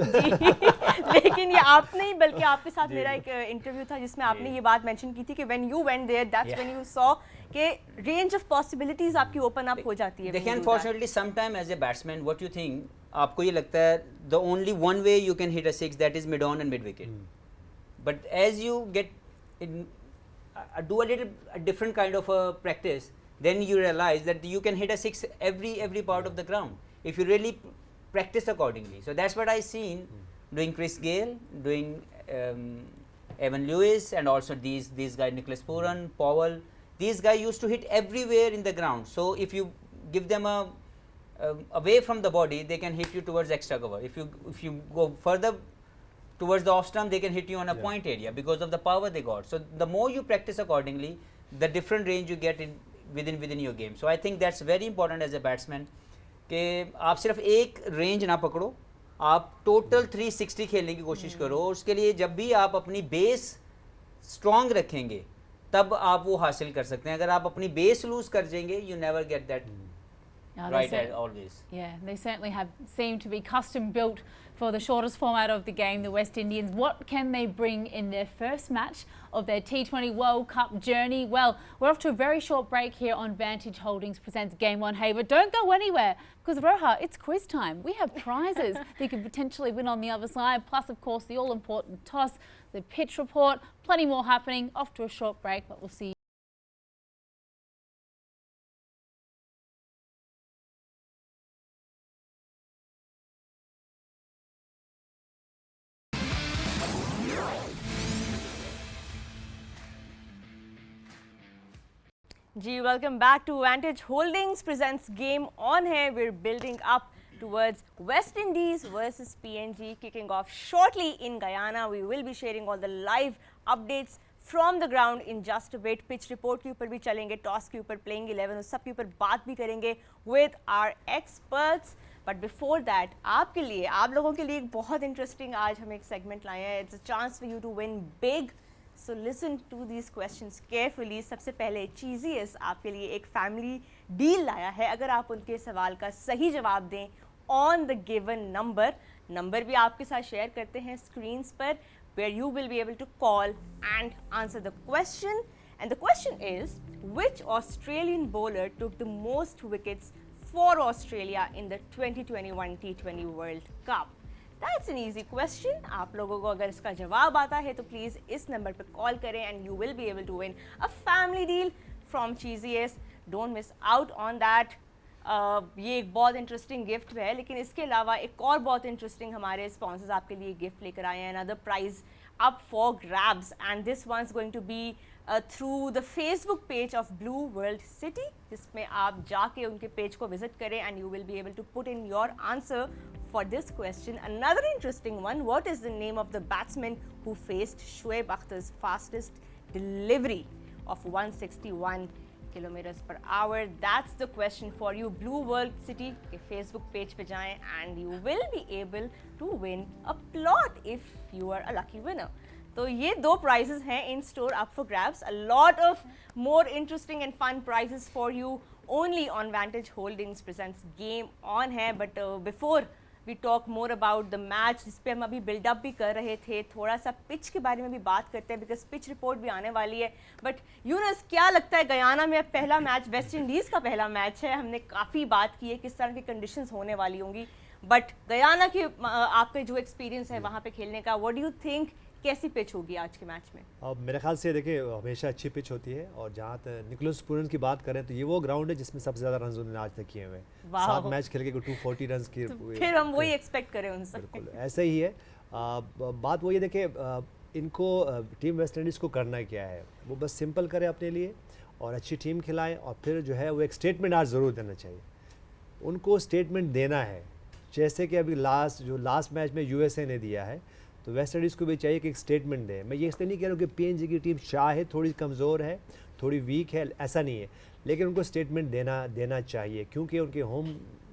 लेकिन ये आप नहीं, बल्कि आपके साथ मेरा एक इंटरव्यू था जिसमें आपने ये बात मेंशन की थी कि when you went there, that's when you saw कि रेंज ऑफ पॉसिबिलिटीज आपकी ओपन अप हो जाती है. देखिए, unfortunately sometime as a batsman what you think, आपको ये लगता है the only one way you can hit a 6, that is mid on and mid wicket. But as you get in, do a different kind of a practice, then you realize that you can hit a 6 every part of the ground if you really practice accordingly. So that's what I seen doing Chris Gayle, doing Evan Lewis, and also these guys Nicholas Pooran, Powell. These guys used to hit everywhere in the ground. So if you give them away from the body, they can hit you towards extra cover. If you go further towards the off stump, they can hit you on a point area because of the power they got. So the more you practice accordingly, the different range you get within your game. So I think that's very important as a batsman कि आप सिर्फ एक range ना पकड़ो, आप total 360 खेलने की कोशिश करो. और उसके लिए जब भी आप अपनी बेस स्ट्रॉन्ग रखेंगे तब आप वो हासिल कर सकते हैं. अगर आप अपनी बेस लूज कर जाएंगे, you never get that right always. Yeah, they certainly have seemed to be custom built for the shortest format of the game, the West Indians. What can they bring in their first match of their T20 World Cup journey? Well, we're off to a very short break here on Vantage Holdings presents Game On. Hey, but don't go anywhere because Roha, it's quiz time. We have prizes that you could potentially win on the other side. Plus, of course, the all-important toss, the pitch report, plenty more happening. Off to a short break, but we'll see you. जी, welcome back to Vantage Holdings presents Game On here. We're building up towards West Indies versus PNG, kicking off shortly in Guyana. We will be sharing all the live updates from the ground in just a bit. Pitch report के ऊपर भी चलेंगे, toss के ऊपर, playing 11, उस सब के ऊपर बात भी करेंगे with our experts. But before that, आपके लिए, आप लोगों के लिए एक बहुत interesting आज हम एक segment लाए हैं. It's a chance for you to win big. So listen to these questions carefully. सबसे पहले चीज़ीएस आपके लिए एक फैमिली डील लाया है. अगर आप उनके सवाल का सही जवाब दें on the given नंबर भी आपके साथ शेयर करते हैं स्क्रीन्स पर, where you will be able to call and answer the question. And the question is, which Australian bowler took the most wickets for Australia in the 2021 T20 World Cup? That's an easy question. आप लोगों को अगर इसका जवाब आता है तो please इस नंबर पर कॉल करें and you will be able to win a family deal from CZS. Don't miss out on that. ये एक बहुत इंटरेस्टिंग गिफ्ट है, लेकिन इसके अलावा एक और बहुत इंटरेस्टिंग हमारे स्पॉन्सर्स आपके लिए गिफ्ट लेकर आए हैं. Another prize up for grabs, and this one's going to be through the Facebook page of Blue World City, जिसमें आप जाके उनके पेज को विजिट करें and you will be able to put in your answer for this question. Another interesting one, what is the name of the batsman who faced Shoaib Akhtar's fastest delivery of 161 kilometers per hour? That's the question for you. Blue World City के Facebook page पे जाएं and you will be able to win a plot if you are a lucky winner. तो ये दो prizes हैं in store up for grabs. A lot of more interesting and fun prizes for you only on Vantage Holdings presents Game On है. But before we talk more about the match, जिस पे हम अभी buildup भी कर रहे थे, थोड़ा सा पिच के बारे में भी बात करते हैं बिकॉज पिच रिपोर्ट भी आने वाली है. बट यूनस, क्या लगता है गयाना में पहला मैच, वेस्ट इंडीज़ का पहला मैच है, हमने काफ़ी बात की है किस तरह की कंडीशंस होने वाली होंगी, बट गयाना के आपके जो एक्सपीरियंस है वहाँ पे खेलने का, व्हाट डू यू थिंक कैसी पिच होगी आज के मैच में? अब मेरे ख्याल से देखिए हमेशा अच्छी पिच होती है, और जहाँ तक निकोलस पूरन की बात करें तो ये वो ग्राउंड है जिसमें सबसे ज़्यादा रन उन्होंने आज तक किए हुए हैं. 7 मैच खेल के 240 रन की. तो फिर हम वही एक्सपेक्ट करें उनसे. बिल्कुल ऐसा ही है. बात वही है, देखिए इनको टीम वेस्ट इंडीज़ को करना क्या है, वो बस सिंपल करें अपने लिए और अच्छी टीम खिलाएं, और फिर जो है वो एक स्टेटमेंट आज ज़रूर देना चाहिए. उनको स्टेटमेंट देना है, जैसे कि अभी लास्ट मैच में यूएसए ने दिया है, तो वेस्ट इंडीज़ को भी चाहिए कि एक स्टेटमेंट दे. मैं ये इसलिए नहीं कह रहा हूँ कि पीएनजी की टीम शायद थोड़ी कमज़ोर है, थोड़ी वीक है, ऐसा नहीं है, लेकिन उनको स्टेटमेंट देना चाहिए, क्योंकि उनके होम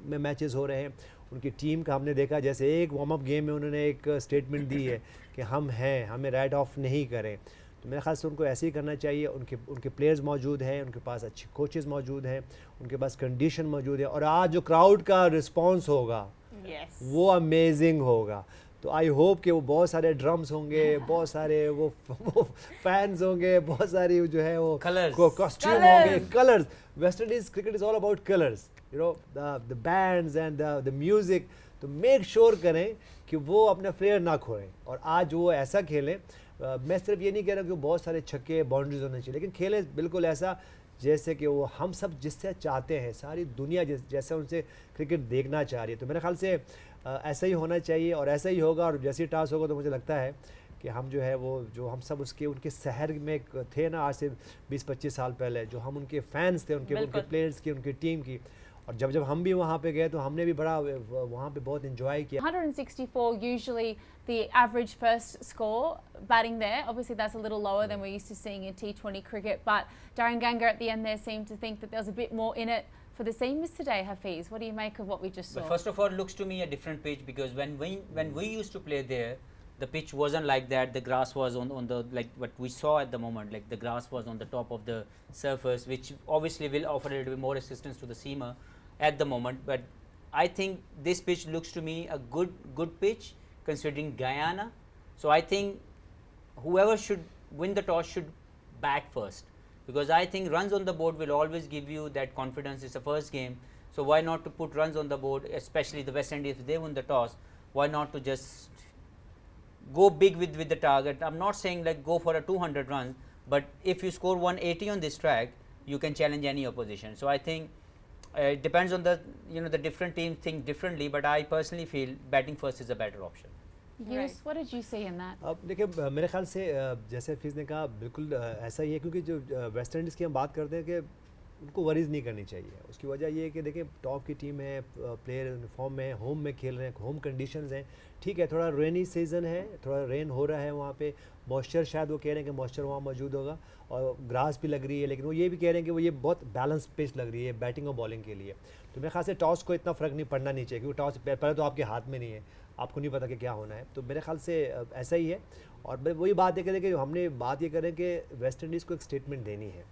में मैचेस हो रहे हैं. उनकी टीम का हमने देखा, जैसे एक वार्म अप गेम में उन्होंने एक स्टेटमेंट दी है कि हम हैं, हमें राइट ऑफ नहीं करें. तो मेरे ख्याल से उनको ऐसे ही करना चाहिए. उनके प्लेयर्स मौजूद हैं, उनके पास अच्छे कोचेज़ मौजूद हैं, उनके पास कंडीशन मौजूद है, और आज जो क्राउड का रिस्पॉन्स होगा वो अमेजिंग होगा. तो आई होप कि वो बहुत सारे ड्रम्स होंगे, बहुत सारे वो फैंस होंगे, बहुत सारी जो है वो कॉस्ट्यूम होंगे, colours. Waste Indies cricket is all about colours, you know, the bands and the music. तो मेक श्योर करें कि वो अपना फ्लेयर ना खोएं, और आज वो ऐसा खेलें. मैं सिर्फ ये नहीं कह रहा कि वो बहुत सारे छक्के बाउंड्रीज होने चाहिए, लेकिन खेलें बिल्कुल ऐसा जैसे कि वो हम सब जिससे चाहते हैं, सारी दुनिया जैसे उनसे क्रिकेट देखना चाह रही है. तो मेरे ख्याल से ऐसा ही होना चाहिए, और ऐसा ही होगा. और जैसे ही टास होगा तो मुझे लगता है कि हम जो है वो जो हम सब उनके शहर में थे ना, आज से 20-25 साल पहले, जो हम उनके फैंस थे, उनके प्लेयर्स की, उनकी टीम की, और जब हम भी वहाँ पे गए तो हमने भी बड़ा वहाँ पे बहुत एंजॉय किया. 164 usually the average first score batting there. Obviously that's a little lower than we're used to seeing in T20 cricket, but Darren Ganger at the end there seemed to think that there was a bit more in it for the seamers today. Hafiz, what do you make of what we just saw? But first of all, looks to me a different pitch, because when we used to play there, the pitch wasn't like that. The grass was on the, like what we saw at the moment, like the grass was on the top of the surface, which obviously will offer a little bit more assistance to the seamer at the moment. But I think this pitch looks to me a good pitch considering Guyana. So I think whoever should win the toss should bat first, because I think runs on the board will always give you that confidence. It's the first game, so why not to put runs on the board, especially the West Indies, if they win the toss, why not to just go big with the target. I'm not saying like go for a 200 runs, but if you score 180 on this track, you can challenge any opposition. So I think it depends on the, you know, the different teams think differently, but I personally feel batting first is a better option. Yes, what did you see in that? अब देखिए मेरे ख्याल से जैसे हफीज़ ने कहा बिल्कुल ऐसा ही है, क्योंकि जो वेस्ट इंडीज़ की हम बात करते हैं कि उनको वरीज नहीं करनी चाहिए। उसकी वजह ये है कि देखिए टॉप की टीम है, प्लेयर फॉर्म में, होम में खेल रहे हैं, होम कंडीशंस हैं, ठीक है थोड़ा रेनी सीज़न है, थोड़ा रेन हो रहा है वहाँ पे, मॉइस्चर शायद वो कह रहे हैं कि मॉइस्चर वहाँ मौजूद होगा और ग्रास भी लग रही है, लेकिन वो ये भी कह रहे हैं कि वो ये बहुत बैलेंस पिच लग रही है बैटिंग और बॉलिंग के लिए। तो मेरे ख्याल से टॉस को इतना फ़र्क नहीं पड़ना नहीं चाहिए, क्योंकि टॉस पहले तो आपके हाथ में नहीं है, आपको नहीं पता कि क्या होना है, तो मेरे ख्याल से ऐसा ही है। और वही बात ये करें कि हमने बात ये करें कि वेस्ट इंडीज़ को एक स्टेटमेंट देनी है।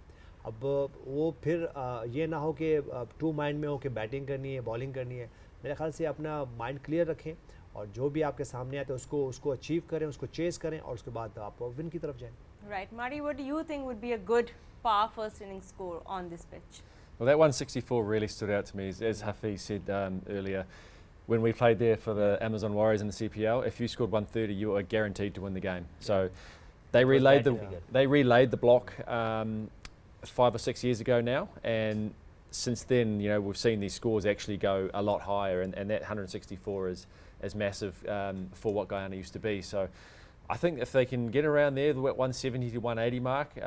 अब वो फिर ये ना हो कि टू माइंड में हो कि बैटिंग करनी है बॉलिंग करनी है। मेरे ख्याल से अपना माइंड क्लियर रखें और जो भी आपके सामने आते हैं उसको अचीव करें, उसको चेस करें और उसके बाद आप विन की तरफ जाएं। Right, Marty, what do you think would be a good par first inning score on this pitch? Well, that 164 really stood out to me, as Hafiz said earlier. When we played there for the Amazon Warriors in the CPL, if you scored 130, you were guaranteed to win the game. So they relayed the block 5 or 6 years ago now, and since then, you know, we've seen these scores actually go a lot higher, and that 164 is massive for what Guyana used to be. So I think if they can get around there, the 170 to 180 mark,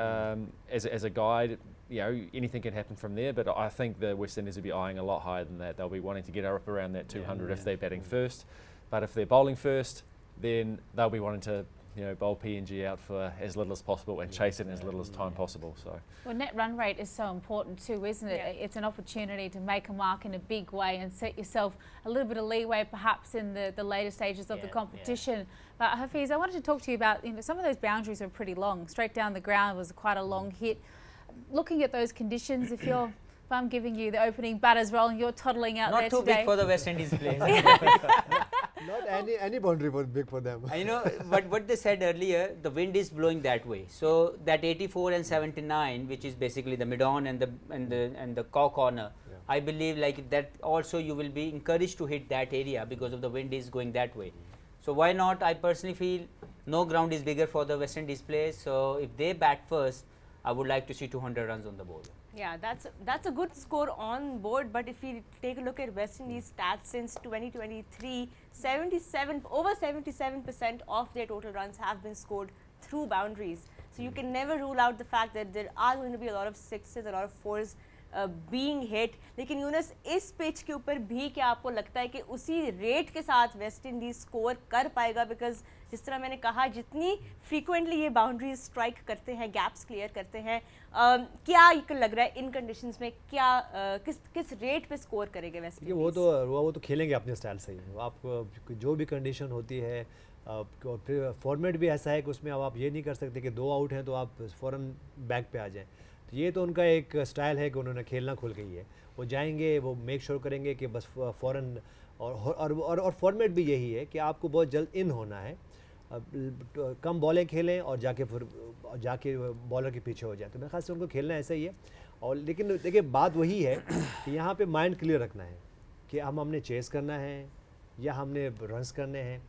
as a guide, you know, anything can happen from there. But I think the West Indies will be eyeing a lot higher than that. They'll be wanting to get up around that 200 if they're batting first. But if they're bowling first, then they'll be wanting to, you know, bowl PNG out for as little as possible and chase it in as little as time possible. So, Well, net run rate is so important too, isn't it? Yeah. It's an opportunity to make a mark in a big way and set yourself a little bit of leeway perhaps in the later stages of the competition. But Hafiz, I wanted to talk to you about, you know, some of those boundaries are pretty long. Straight down the ground was quite a long hit. Looking at those conditions, if I'm giving you the opening batter's role and you're toddling out there Not too today. big for the West Indies players. Not any boundary was big for them. You know, but what they said earlier, the wind is blowing that way. So that 84 and 79, which is basically the mid-on and the cow corner, I believe like that also you will be encouraged to hit that area because of the wind is going that way. So why not? I personally feel no ground is bigger for the West Indies players. So if they bat first, I would like to see 200 runs on the board. Yeah, that's a good score on board. But if we take a look at West Indies stats since 2023, over 77% of their total runs have been scored through boundaries. So you can never rule out the fact that there are going to be a lot of sixes, a lot of fours being hit. लेकिन यूनस इस pitch के ऊपर भी क्या आपको लगता है कि उसी रेट के साथ वेस्ट इंडीज स्कोर कर पाएगा? बिकॉज जिस तरह मैंने कहा, जितनी फ्रीक्वेंटली ये बाउंड्रीज स्ट्राइक करते हैं, गैप्स क्लियर करते हैं, क्या लग रहा है इन कंडीशंस में क्या किस रेट पे स्कोर करेंगे वेस्ट इंडीज? वो तो खेलेंगे अपने स्टाइल से ही। आप जो भी कंडीशन होती है, फिर फॉर्मेट भी ऐसा है कि उसमें अब आप ये नहीं कर सकते कि 2 आउट हैं तो आप फ़ौरन बैक पे आ जाएं। तो ये तो उनका एक स्टाइल है कि उन्होंने खेलना खुल गई है। वो जाएंगे, वो मेक श्योर करेंगे कि बस फ़ौरन, और फॉर्मेट भी यही है कि आपको बहुत जल्द इन होना है, कम बॉलें खेलें और जाके बॉलर के पीछे हो जाए। तो मेरे ख्याल से उनको खेलना ऐसा ही है। और लेकिन देखिए बात वही है कि यहाँ पे माइंड क्लियर रखना है कि हमने चेस करना है या हमने रन्स करने हैं।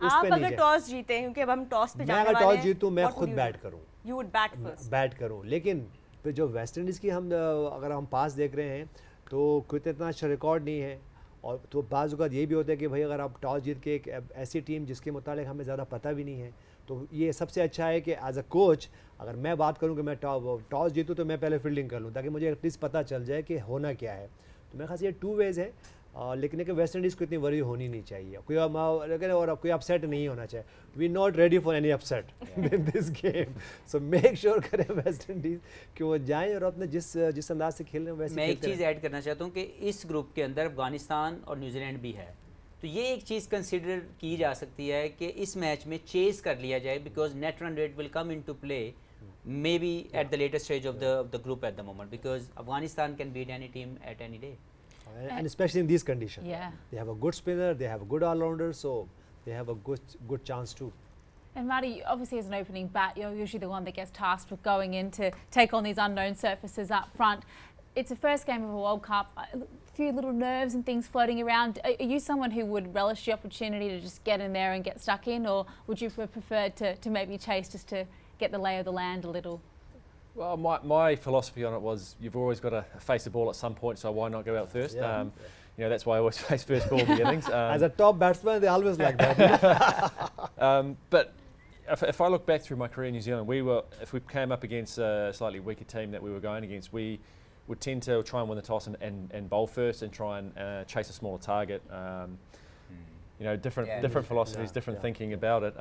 आप अगर टॉस जीते, क्योंकि अब हम टॉस पे जाने वाले हैं, मैं अगर टॉस जीतूँ मैं खुद बैट करूँ, you would bat first, bat करूँ। लेकिन फिर जो वेस्ट इंडीज़ की अगर हम पास देख रहे हैं तो कोई इतना अच्छा रिकॉर्ड नहीं है। और तो बाज़ औक़ात ये भी होता है कि भाई अगर आप टॉस जीत के एक ऐसी टीम जिसके मुतालिक हमें ज़्यादा पता भी नहीं है, तो ये सबसे अच्छा है कि एज अ कोच अगर मैं बात करूं कि मैं टॉस जीतूं तो मैं पहले फील्डिंग कर लूं ताकि मुझे एटलीस्ट पता चल जाए कि होना क्या है। तो मेरे ख्याल से ये 2 वेज़ है। लेकिन कि वेस्ट इंडीज़ को इतनी वरी होनी नहीं चाहिए, कोई अपसेट नहीं होना चाहिए। We not ready for any upset in this game. So make sure करें वेस्ट इंडीज़ कि वो जाएं और अपने जिस अंदाज से खेल रहे हैं वैसे। मैं एक चीज़ ऐड करना चाहता हूँ कि इस ग्रुप के अंदर अफगानिस्तान और न्यूजीलैंड भी है, तो ये एक चीज़ कंसिडर की जा सकती है कि इस मैच में चेस कर लिया जाए, because net run rate will come into play maybe at the later stage of the group at the moment, because Afghanistan can beat any team at any day. And especially in these conditions. Yeah. They have a good spinner, they have a good all-rounder, so they have a good chance too. And Marty, obviously as an opening bat, you're usually the one that gets tasked with going in to take on these unknown surfaces up front. It's the first game of a World Cup, a few little nerves and things floating around. Are you someone who would relish the opportunity to just get in there and get stuck in, or would you prefer to maybe chase just to get the lay of the land a little? Well, my philosophy on it was you've always got to face the ball at some point, so why not go out first? Yeah. You know, that's why I always face first ball in the innings. As a top batsman, they always like that. But if I look back through my career in New Zealand, if we came up against a slightly weaker team that we were going against, we would tend to try and win the toss and bowl first and try and chase a smaller target. You know, different philosophies, different thinking about it.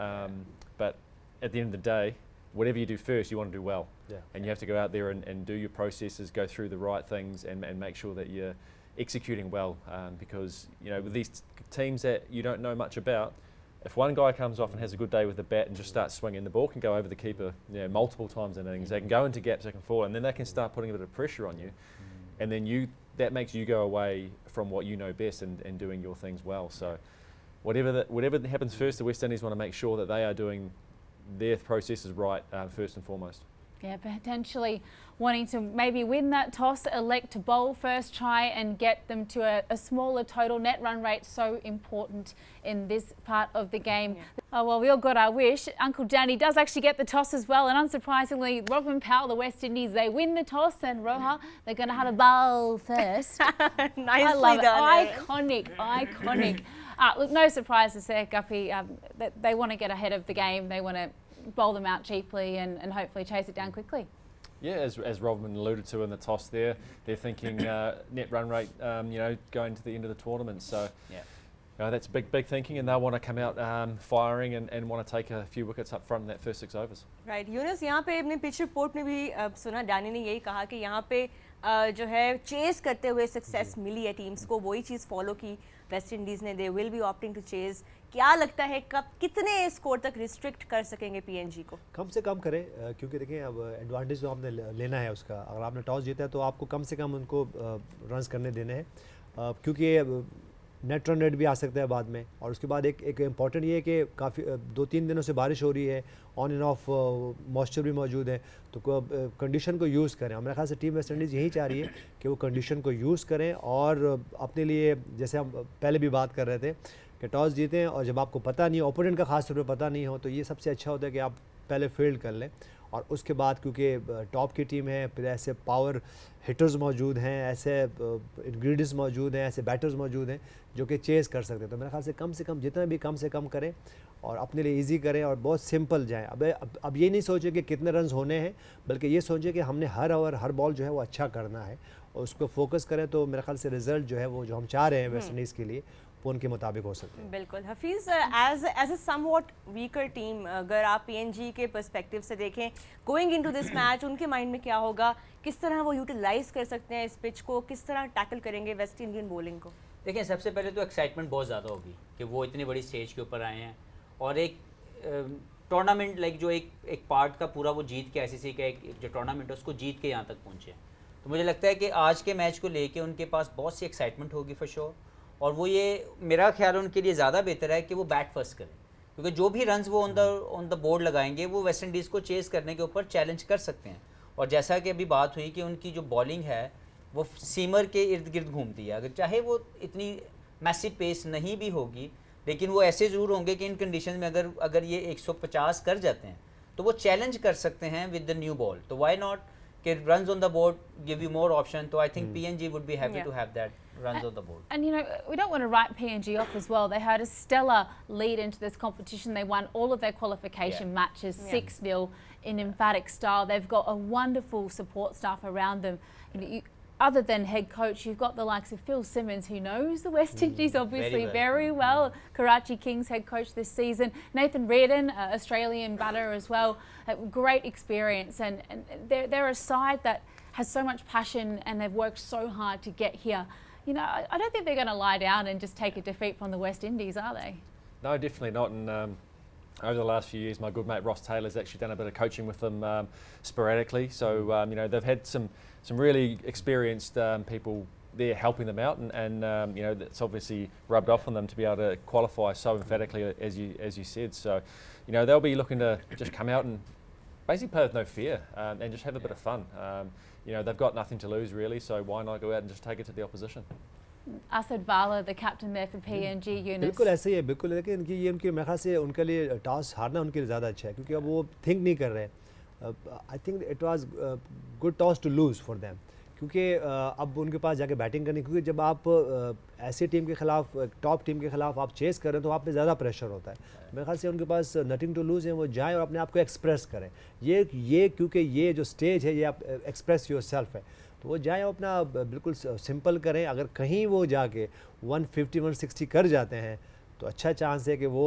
But at the end of the day, whatever you do first, you want to do well. And you have to go out there and do your processes, go through the right things and make sure that you're executing well. Because, you know, with these teams that you don't know much about, if one guy comes off and has a good day with the bat and just starts swinging, the ball can go over the keeper, you know, multiple times in innings. They can go into gaps, they can fall, and then they can start putting a bit of pressure on you. And then that makes you go away from what you know best and doing your things well. So whatever happens first, the West Indies want to make sure that they are doing their processes right first and foremost. Yeah, potentially wanting to maybe win that toss, elect to bowl first, try and get them to a smaller total. Net run rate so important in this part of the game. Oh, well, we all got our wish. Uncle Danny does actually get the toss as well, and unsurprisingly, Robin Powell, the West Indies, they win the toss, and Roha, they're going to have to bowl first. Nicely I love done. it. Iconic. Look, no surprises there, Guppy. They want to get ahead of the game. They want to bowl them out cheaply and hopefully chase it down quickly. Yeah, as Robin alluded to in the toss there, they're thinking net run rate, you know, going to the end of the tournament. So that's big thinking, and they'll want to come out firing and want to take a few wickets up front in that first 6 overs. Right, Yunus यहाँ पे अपने pitch report में भी सुना Danny ने यही कहा कि यहाँ पे जो है चेस करते हुए सक्सेस मिली है टीम्स को, वही चीज़ फॉलो की वेस्ट इंडीज़ ने. They will be opting to chase. क्या लगता है कब कितने स्कोर तक रिस्ट्रिक्ट कर सकेंगे पीएनजी को? कम से कम करें, क्योंकि देखें अब एडवांटेज तो आपने लेना है उसका. अगर आपने टॉस जीता है तो आपको कम से कम उनको रन्स करने देने हैं, क्योंकि नेट रन रेट भी आ सकता है बाद में. और उसके बाद एक इम्पॉर्टेंट ये है कि काफ़ी 2-3 दिनों से बारिश हो रही है, ऑन एंड ऑफ मॉइस्चर भी मौजूद है, तो कंडीशन को यूज़ करें. मेरे ख्याल से टीम वेस्ट इंडीज़ यही चाह रही है कि वो कंडीशन को यूज़ करें और अपने लिए, जैसे हम पहले भी बात कर रहे थे कि टॉस जीतें, और जब आपको पता नहीं हो, ओपोनेंट का खास तौर पर पता नहीं हो, तो ये सबसे अच्छा होता है कि आप पहले फील्ड कर लें. और उसके बाद क्योंकि टॉप की टीम है, फिर ऐसे पावर हिटर्स मौजूद हैं, ऐसे इंग्रेडिएंट्स मौजूद हैं, ऐसे बैटर्स मौजूद हैं जो कि चेस कर सकते हैं. तो मेरे ख्याल से कम जितना भी कम से कम करें और अपने लिए इजी करें और बहुत सिंपल जाएं. अब ये नहीं सोचें कि कितने रन होने हैं, बल्कि ये सोचें कि हमने हर ओवर हर बॉल जो है वो अच्छा करना है, और उसको फोकस करें. तो मेरे ख्याल से रिजल्ट जो है वो जो हम चाह रहे हैं वेस्ट इंडीज़ के लिए, वो उनके मुताबिक हो सकते हैं. बिल्कुल. Hafeez, as a somewhat weaker team, अगर आप पीएनजी के पर्सपेक्टिव से देखें, गोइंग इनटू दिस मैच उनके माइंड में क्या होगा, किस तरह वो यूटिलाइज कर सकते हैं इस पिच को, किस तरह टैकल करेंगे वेस्ट इंडियन बॉलिंग को? देखिए, सबसे पहले तो एक्साइटमेंट बहुत ज़्यादा होगी कि वो इतनी बड़ी स्टेज के ऊपर आए हैं और एक टूर्नामेंट लाइक जो एक पार्ट का पूरा वो जीत के, आईसीसी का एक जो टूर्नामेंट है उसको जीत के यहाँ तक पहुँचे हैं. तो मुझे लगता है कि आज के मैच को लेके उनके पास बहुत सी एक्साइटमेंट होगी फॉर श्योर. और वो ये मेरा ख्याल उनके लिए ज़्यादा बेहतर है कि वो बैट फर्स्ट करें, क्योंकि जो भी रन्स वो ऑन द बोर्ड लगाएंगे वो वेस्ट इंडीज़ को चेस करने के ऊपर चैलेंज कर सकते हैं. और जैसा कि अभी बात हुई कि उनकी जो बॉलिंग है वो सीमर के इर्द गिर्द घूमती है. अगर चाहे वो इतनी मैसिव पेस नहीं भी होगी, लेकिन वो ऐसे ज़रूर होंगे कि इन कंडीशन में अगर ये 150 कर जाते हैं तो वो चैलेंज कर सकते हैं विद द न्यू बॉल. तो वाई नॉट कि runs on the board give you more option. So I think PNG would be happy to have that runs on the board. And you know, we don't want to write PNG off as well. They had a stellar lead into this competition. They won all of their qualification matches 6-0 in emphatic style. They've got a wonderful support staff around them. You know, other than head coach, you've got the likes of Phil Simmons, who knows the West Indies obviously very well. Karachi Kings head coach this season. Nathan Reardon, Australian batter as well. Great experience, and they're a side that has so much passion and they've worked so hard to get here. You know, I don't think they're going to lie down and just take a defeat from the West Indies, are they? No, definitely not. And over the last few years, my good mate Ross Taylor's actually done a bit of coaching with them sporadically. So you know, they've had some really experienced people there helping them out, and you know, that's obviously rubbed off on them to be able to qualify so emphatically as you said. So you know, they'll be looking to just come out and basically play with no fear and just have a bit of fun. You know, they've got nothing to lose really, so why not go out and just take it to the opposition? Asad Vala, the captain there for PNG, Yunus. बिल्कुल ऐसे ही है, बिल्कुल. लेकिन इनकी ये उनके मेरे ख्याल से उनके लिए टॉस हारना उनके लिए ज़्यादा अच्छा है, क्योंकि अब वो थिंक नहीं कर रहे हैं. I think it was good toss to lose for them, क्योंकि अब उनके पास जाके बैटिंग करनी, क्योंकि जब आप ऐसी टीम के खिलाफ, टॉप टीम के खिलाफ आप चेस करें तो आप पे ज़्यादा प्रेशर होता है. मेरे ख्याल से उनके पास नथिंग टू लूज़ है, वो जाएं और अपने आप को एक्सप्रेस करें. ये क्योंकि ये जो स्टेज है ये आप एक्सप्रेस योर सेल्फ है, तो वो जाएँ अपना बिल्कुल सिंपल करें। अगर कहीं वो जाके 150 160 कर जाते हैं तो अच्छा चांस है कि वो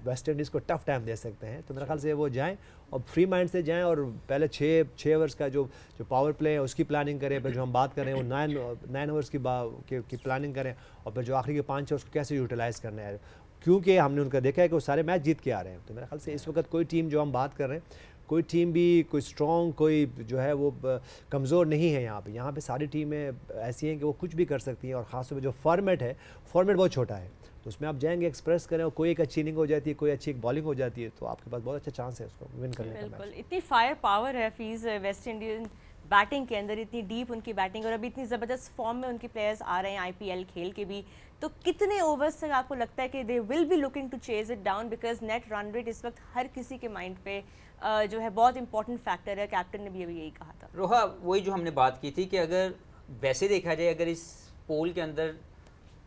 वेस्ट इंडीज़ को टफ टाइम दे सकते हैं। तो मेरे ख्याल से वो जाएं और फ्री माइंड से जाएं और पहले 6 ओवर्स का जो पावर प्ले है उसकी प्लानिंग करें। फिर जो हम बात कर रहे हैं वो 9 ओवर्स की प्लानिंग करें और फिर जो आखिरी के 5 ओवर्स को कैसे यूटिलाइज़ करना है, क्योंकि हमने उनका देखा है कि वो सारे मैच जीत के आ रहे हैं। तो मेरे ख्याल से इस वक्त कोई टीम जो हम बात कर रहे हैं, कोई टीम भी कोई स्ट्रॉन्ग कोई जो है वो कमज़ोर नहीं है यहाँ पे सारी टीमें ऐसी हैं कि वो कुछ भी कर सकती हैं। और ख़ासतौर पर जो फॉर्मेट बहुत छोटा है, तो उसमें आप जाएंगे एक्सप्रेस करें और कोई एक अच्छी इनिंग हो जाती है, कोई अच्छी एक बॉलिंग हो जाती है, तो आपके पास बहुत अच्छा चांस है उसको विन करने का। बिल्कुल, इतनी फायर पावर है फीस वेस्ट इंडियन बैटिंग के अंदर, इतनी डीप उनकी बैटिंग और अभी इतनी ज़बरदस्त फॉर्म में उनके प्लेयर्स आ रहे हैं आईपीएल खेल के भी। तो कितने ओवर्स तक आपको लगता है कि they will be looking to chase it down, because net run rate इस वक्त हर किसी के माइंड पे जो है बहुत इंपॉर्टेंट फैक्टर है। कैप्टन ने भी अभी यही कहा था। रोहा, वही जो हमने बात की थी कि अगर वैसे देखा जाए, अगर इस पोल के अंदर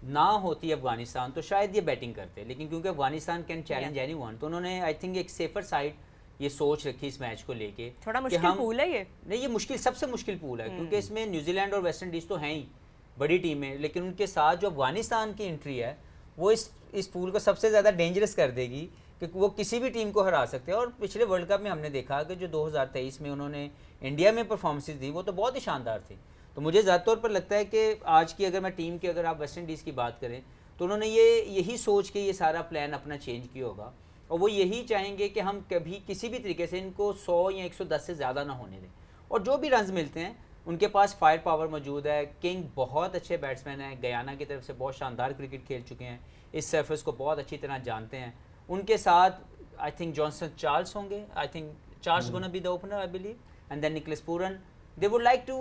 ना होती अफगानिस्तान तो शायद ये बैटिंग करते, लेकिन क्योंकि अफगानिस्तान कैन चैलेंज एनीवन, तो उन्होंने आई थिंक एक सेफर साइड ये सोच रखी इस मैच को लेके। थोड़ा मुश्किल पूल है ये। नहीं, ये मुश्किल, सबसे मुश्किल पूल है, क्योंकि इसमें न्यूजीलैंड और वेस्ट इंडीज़ तो हैं ही बड़ी टीमें, लेकिन उनके साथ जो अफगानिस्तान की एंट्री है वो इस पूल को सबसे ज़्यादा डेंजरस कर देगी, क्योंकि वो किसी भी टीम को हरा सकते हैं। और पिछले वर्ल्ड कप में हमने देखा कि जो 2023 में उन्होंने इंडिया में परफॉर्मेंसेज दी वो तो बहुत ही शानदार थी। तो मुझे ज़्यादा तौर पर लगता है कि आज की अगर मैं टीम की, अगर आप वेस्ट इंडीज़ की बात करें, तो उन्होंने यही सोच के ये सारा प्लान अपना चेंज किया होगा और वो यही चाहेंगे कि हम कभी किसी भी तरीके से इनको 100 या 110 से ज़्यादा ना होने दें, और जो भी रन्स मिलते हैं उनके पास फायर पावर मौजूद है। किंग बहुत अच्छे बैट्समैन हैं, गयाना की तरफ से बहुत शानदार क्रिकेट खेल चुके हैं, इस सरफेस को बहुत अच्छी तरह जानते हैं। उनके साथ आई थिंक जॉनसन चार्ल्स होंगे, I think Charles gonna be the opener I believe, and then Nicholas Pooran. They would like to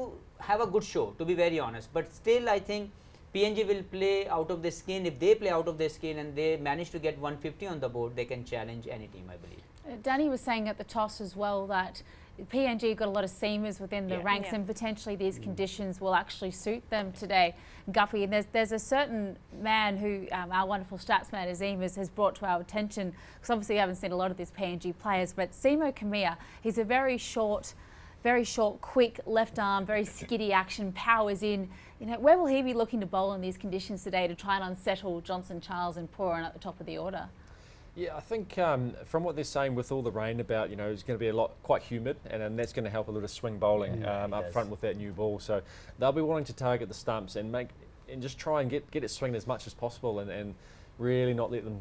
have a good show, to be very honest, but still I think PNG will play out of their skin. If they play out of their skin and they manage to get 150 on the board, they can challenge any team, I believe. Danny was saying at the toss as well that PNG got a lot of seamers within the ranks, and potentially these conditions will actually suit them today. Guppy, and there's a certain man who our wonderful stats man Azim has brought to our attention, because obviously we haven't seen a lot of these PNG players, but Simo Kamia, he's a very short, quick left arm, very skiddy action, powers in. You know, where will he be looking to bowl in these conditions today to try and unsettle Johnson, Charles and Pooran at the top of the order? Yeah, I think from what they're saying with all the rain about, it's going to be quite humid, and that's going to help a little swing bowling up front with that new ball. So they'll be wanting to target the stumps and just try and get it swinging as much as possible, and really not let them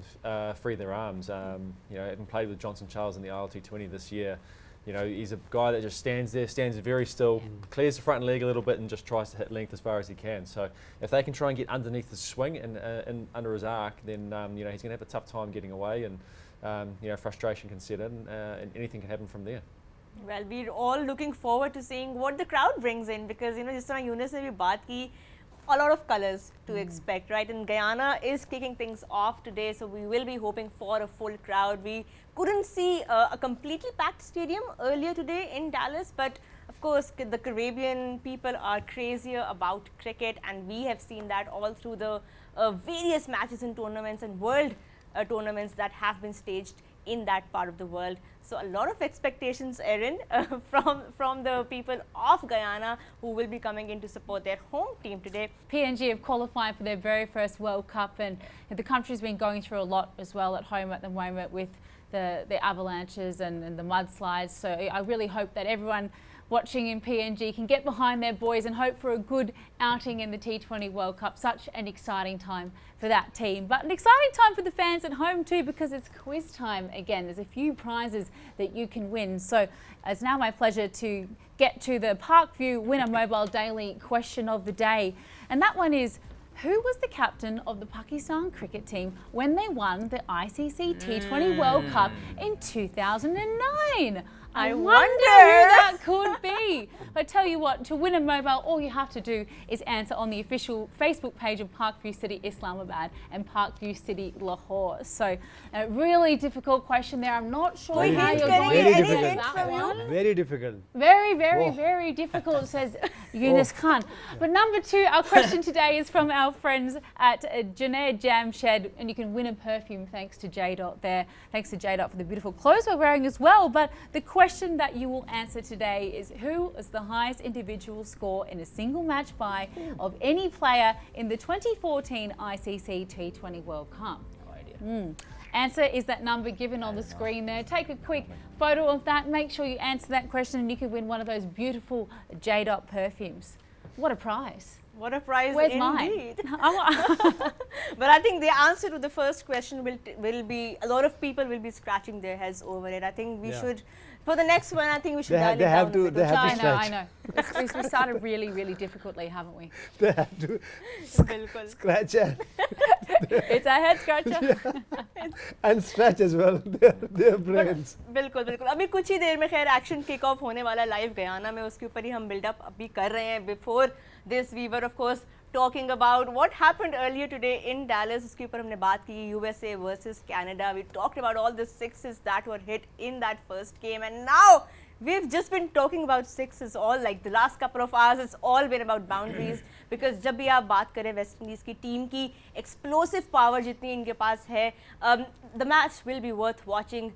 free their arms. Having played with Johnson Charles in the ILT20 this year, he's a guy that just stands very still, clears the front leg a little bit and just tries to hit length as far as he can. So if they can try and get underneath his swing and under his arc, then he's going to have a tough time getting away, and frustration can set in, and anything can happen from there. Well, we're all looking forward to seeing what the crowd brings in, because जिस तरह यूनिस ने भी बात की, a lot of colors to expect, right? And Guyana is kicking things off today, so we will be hoping for a full crowd. We couldn't see a completely packed stadium earlier today in Dallas, but of course the Caribbean people are crazier about cricket, and we have seen that all through the various matches and tournaments and world tournaments that have been staged in that part of the world. So a lot of expectations, Erin, from the people of Guyana who will be coming in to support their home team today. PNG have qualified for their very first World Cup, and the country's been going through a lot as well at home at the moment with the avalanches and the mudslides. So I really hope that everyone watching in PNG can get behind their boys and hope for a good outing in the T20 World Cup. Such an exciting time for that team, but an exciting time for the fans at home too, because it's quiz time again. There's a few prizes that you can win. So it's now my pleasure to get to the Parkview Winner Mobile Daily question of the day, and that one is: who was the captain of the Pakistan cricket team when they won the ICC T20 World Cup in 2009? I wonder who that could be. I tell you what, to win a mobile, all you have to do is answer on the official Facebook page of Parkview City Islamabad and Parkview City Lahore. So a really difficult question there. I'm not sure how you're going to answer that one. Very difficult. Very, very, very difficult, says Yunus Khan. But number two, our question today is from our friends at Junaid Jamshed, and you can win a perfume thanks to J. Dot there. Thanks to J. Dot for the beautiful clothes we're wearing as well. But the question that you will answer today is who is the highest individual score in a single match bye of any player in the 2014 ICC T20 World Cup? No idea. Answer is that number given on the screen there. Take a quick photo of that. Make sure you answer that question and you can win one of those beautiful J. perfumes. What a prize. What a prize Where's indeed. mine? But I think the answer to the first question will be, a lot of people will be scratching their heads over it. I think we should, for the next one, I think we should dial it down a bit. They have to I stretch. know. We started really, really difficultly, haven't we? They have to Bilkul. scratch It's a head scratcher. and stretch as well their brains. बिल्कुल बिल्कुल अभी कुछ ही देर में खैर action kick off होने वाला live Guyana में उसके ऊपर ही हम बिल्डअप अभी कर रहे हैं before this we were of course talking about what happened earlier today in Dallas उसके ऊपर हमने बात की USA versus Canada we talked about all the sixes that were hit in that first game and now we've just been talking about sixes all like the last couple of hours. It's all been about boundaries because जब भी आप बात करें West Indies की team की explosive power जितनी इनके पास है, the match will be worth watching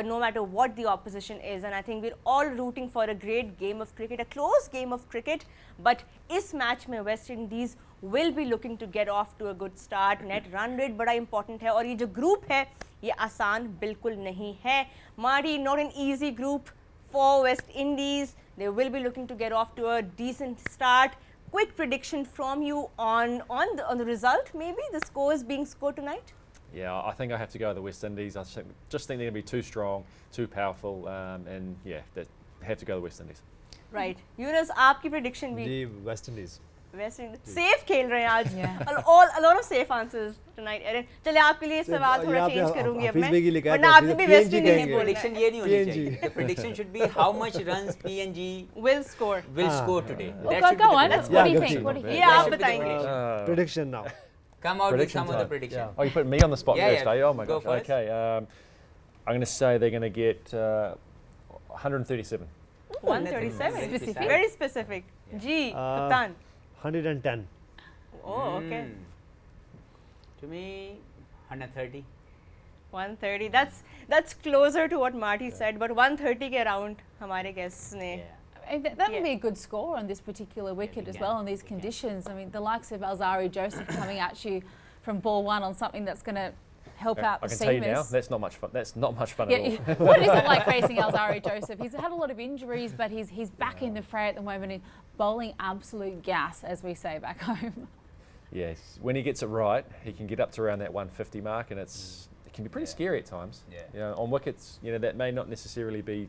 no matter what the opposition is, and I think we're all rooting for a great game of cricket, a close game of cricket. But इस match में West Indies will be looking to get off to a good start. Net run rate बड़ा important है और ये जो group है ये आसान बिल्कुल नहीं है. Marty, not an easy group for West Indies. They will be looking to get off to a decent start. Quick prediction from you on the result, maybe the scores being scored tonight. Yeah, I think I have to go with the West Indies. I just think they're going to be too strong, too powerful, and yeah, they have to go with West Indies. Right. Yunus, आपकी prediction भी जी West Indies. West Indies safe खेल रहे हैं आज. Yeah. A lot of safe answers tonight. Erin, चलिए आपके लिए सवाल थोड़ा change करूँगी अब मैं. वरना आपने भी West Indies ही बोलना है. Prediction ये नहीं होनी चाहिए. The prediction should be how much runs PNG Will score. will score today. Oh, That go, should go be the on. prediction. What do you Yeah, think? good What do you ये think? आप should be the बताएंगे. prediction. Prediction now. Come out with Prediction some of the time. prediction. Oh, you put me on the spot Yeah, first, yeah. eh? Oh my Go gosh. first. Okay, I'm going to say they're going to get 137. 137. Specific. Very specific. जी, कप्तान. 110. Oh, okay. To me, 130. 130. That's closer to what Marty said, but 130 के around हमारे guests ने. And that would Yeah. be a good score on this particular wicket we as can, well in these conditions. I mean, the likes of Alzari Joseph coming at you from ball one on something that's going to help out I the can tell you now, seamers. that's not much fun. That's not much fun Yeah, at all. what is it like facing Alzari Joseph? He's had a lot of injuries, but he's back in the fray at the moment and bowling absolute gas, as we say back home. Yes, when he gets it right, he can get up to around that 150 mark, and it can be pretty scary at times. Yeah. You know, on wickets, that may not necessarily be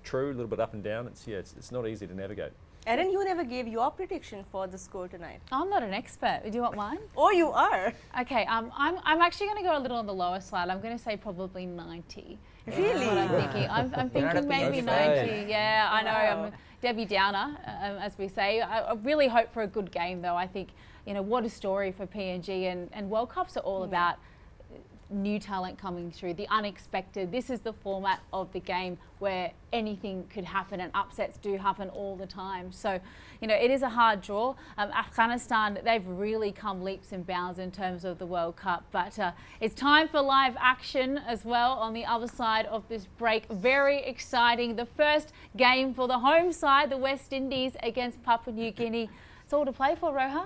true, a little bit up and down. It's not easy to navigate. Erin, you never gave your prediction for the score tonight. I'm not an expert. Do you want mine? Oh, you are. Okay, I'm actually going to go a little on the lower side. I'm going to say probably 90. Really? That's what I'm thinking. I'm You're not thinking a maybe PNG 90. fan. Yeah, I know. Wow. I'm a Debbie Downer, as we say. I really hope for a good game, though. I think, what a story for PNG, and World Cups are all about new talent coming through, the unexpected. This is the format of the game where anything could happen and upsets do happen all the time. So, it is a hard draw. Afghanistan, they've really come leaps and bounds in terms of the World Cup. But it's time for live action as well on the other side of this break. Very exciting. The first game for the home side, the West Indies against Papua New Guinea. It's all to play for, Roha.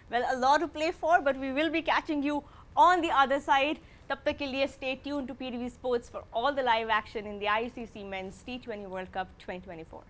Well, a lot to play for, but we will be catching you on the other side. तब तक के लिए stay tuned to PTV Sports for all the live action in the ICC Men's T20 World Cup 2024.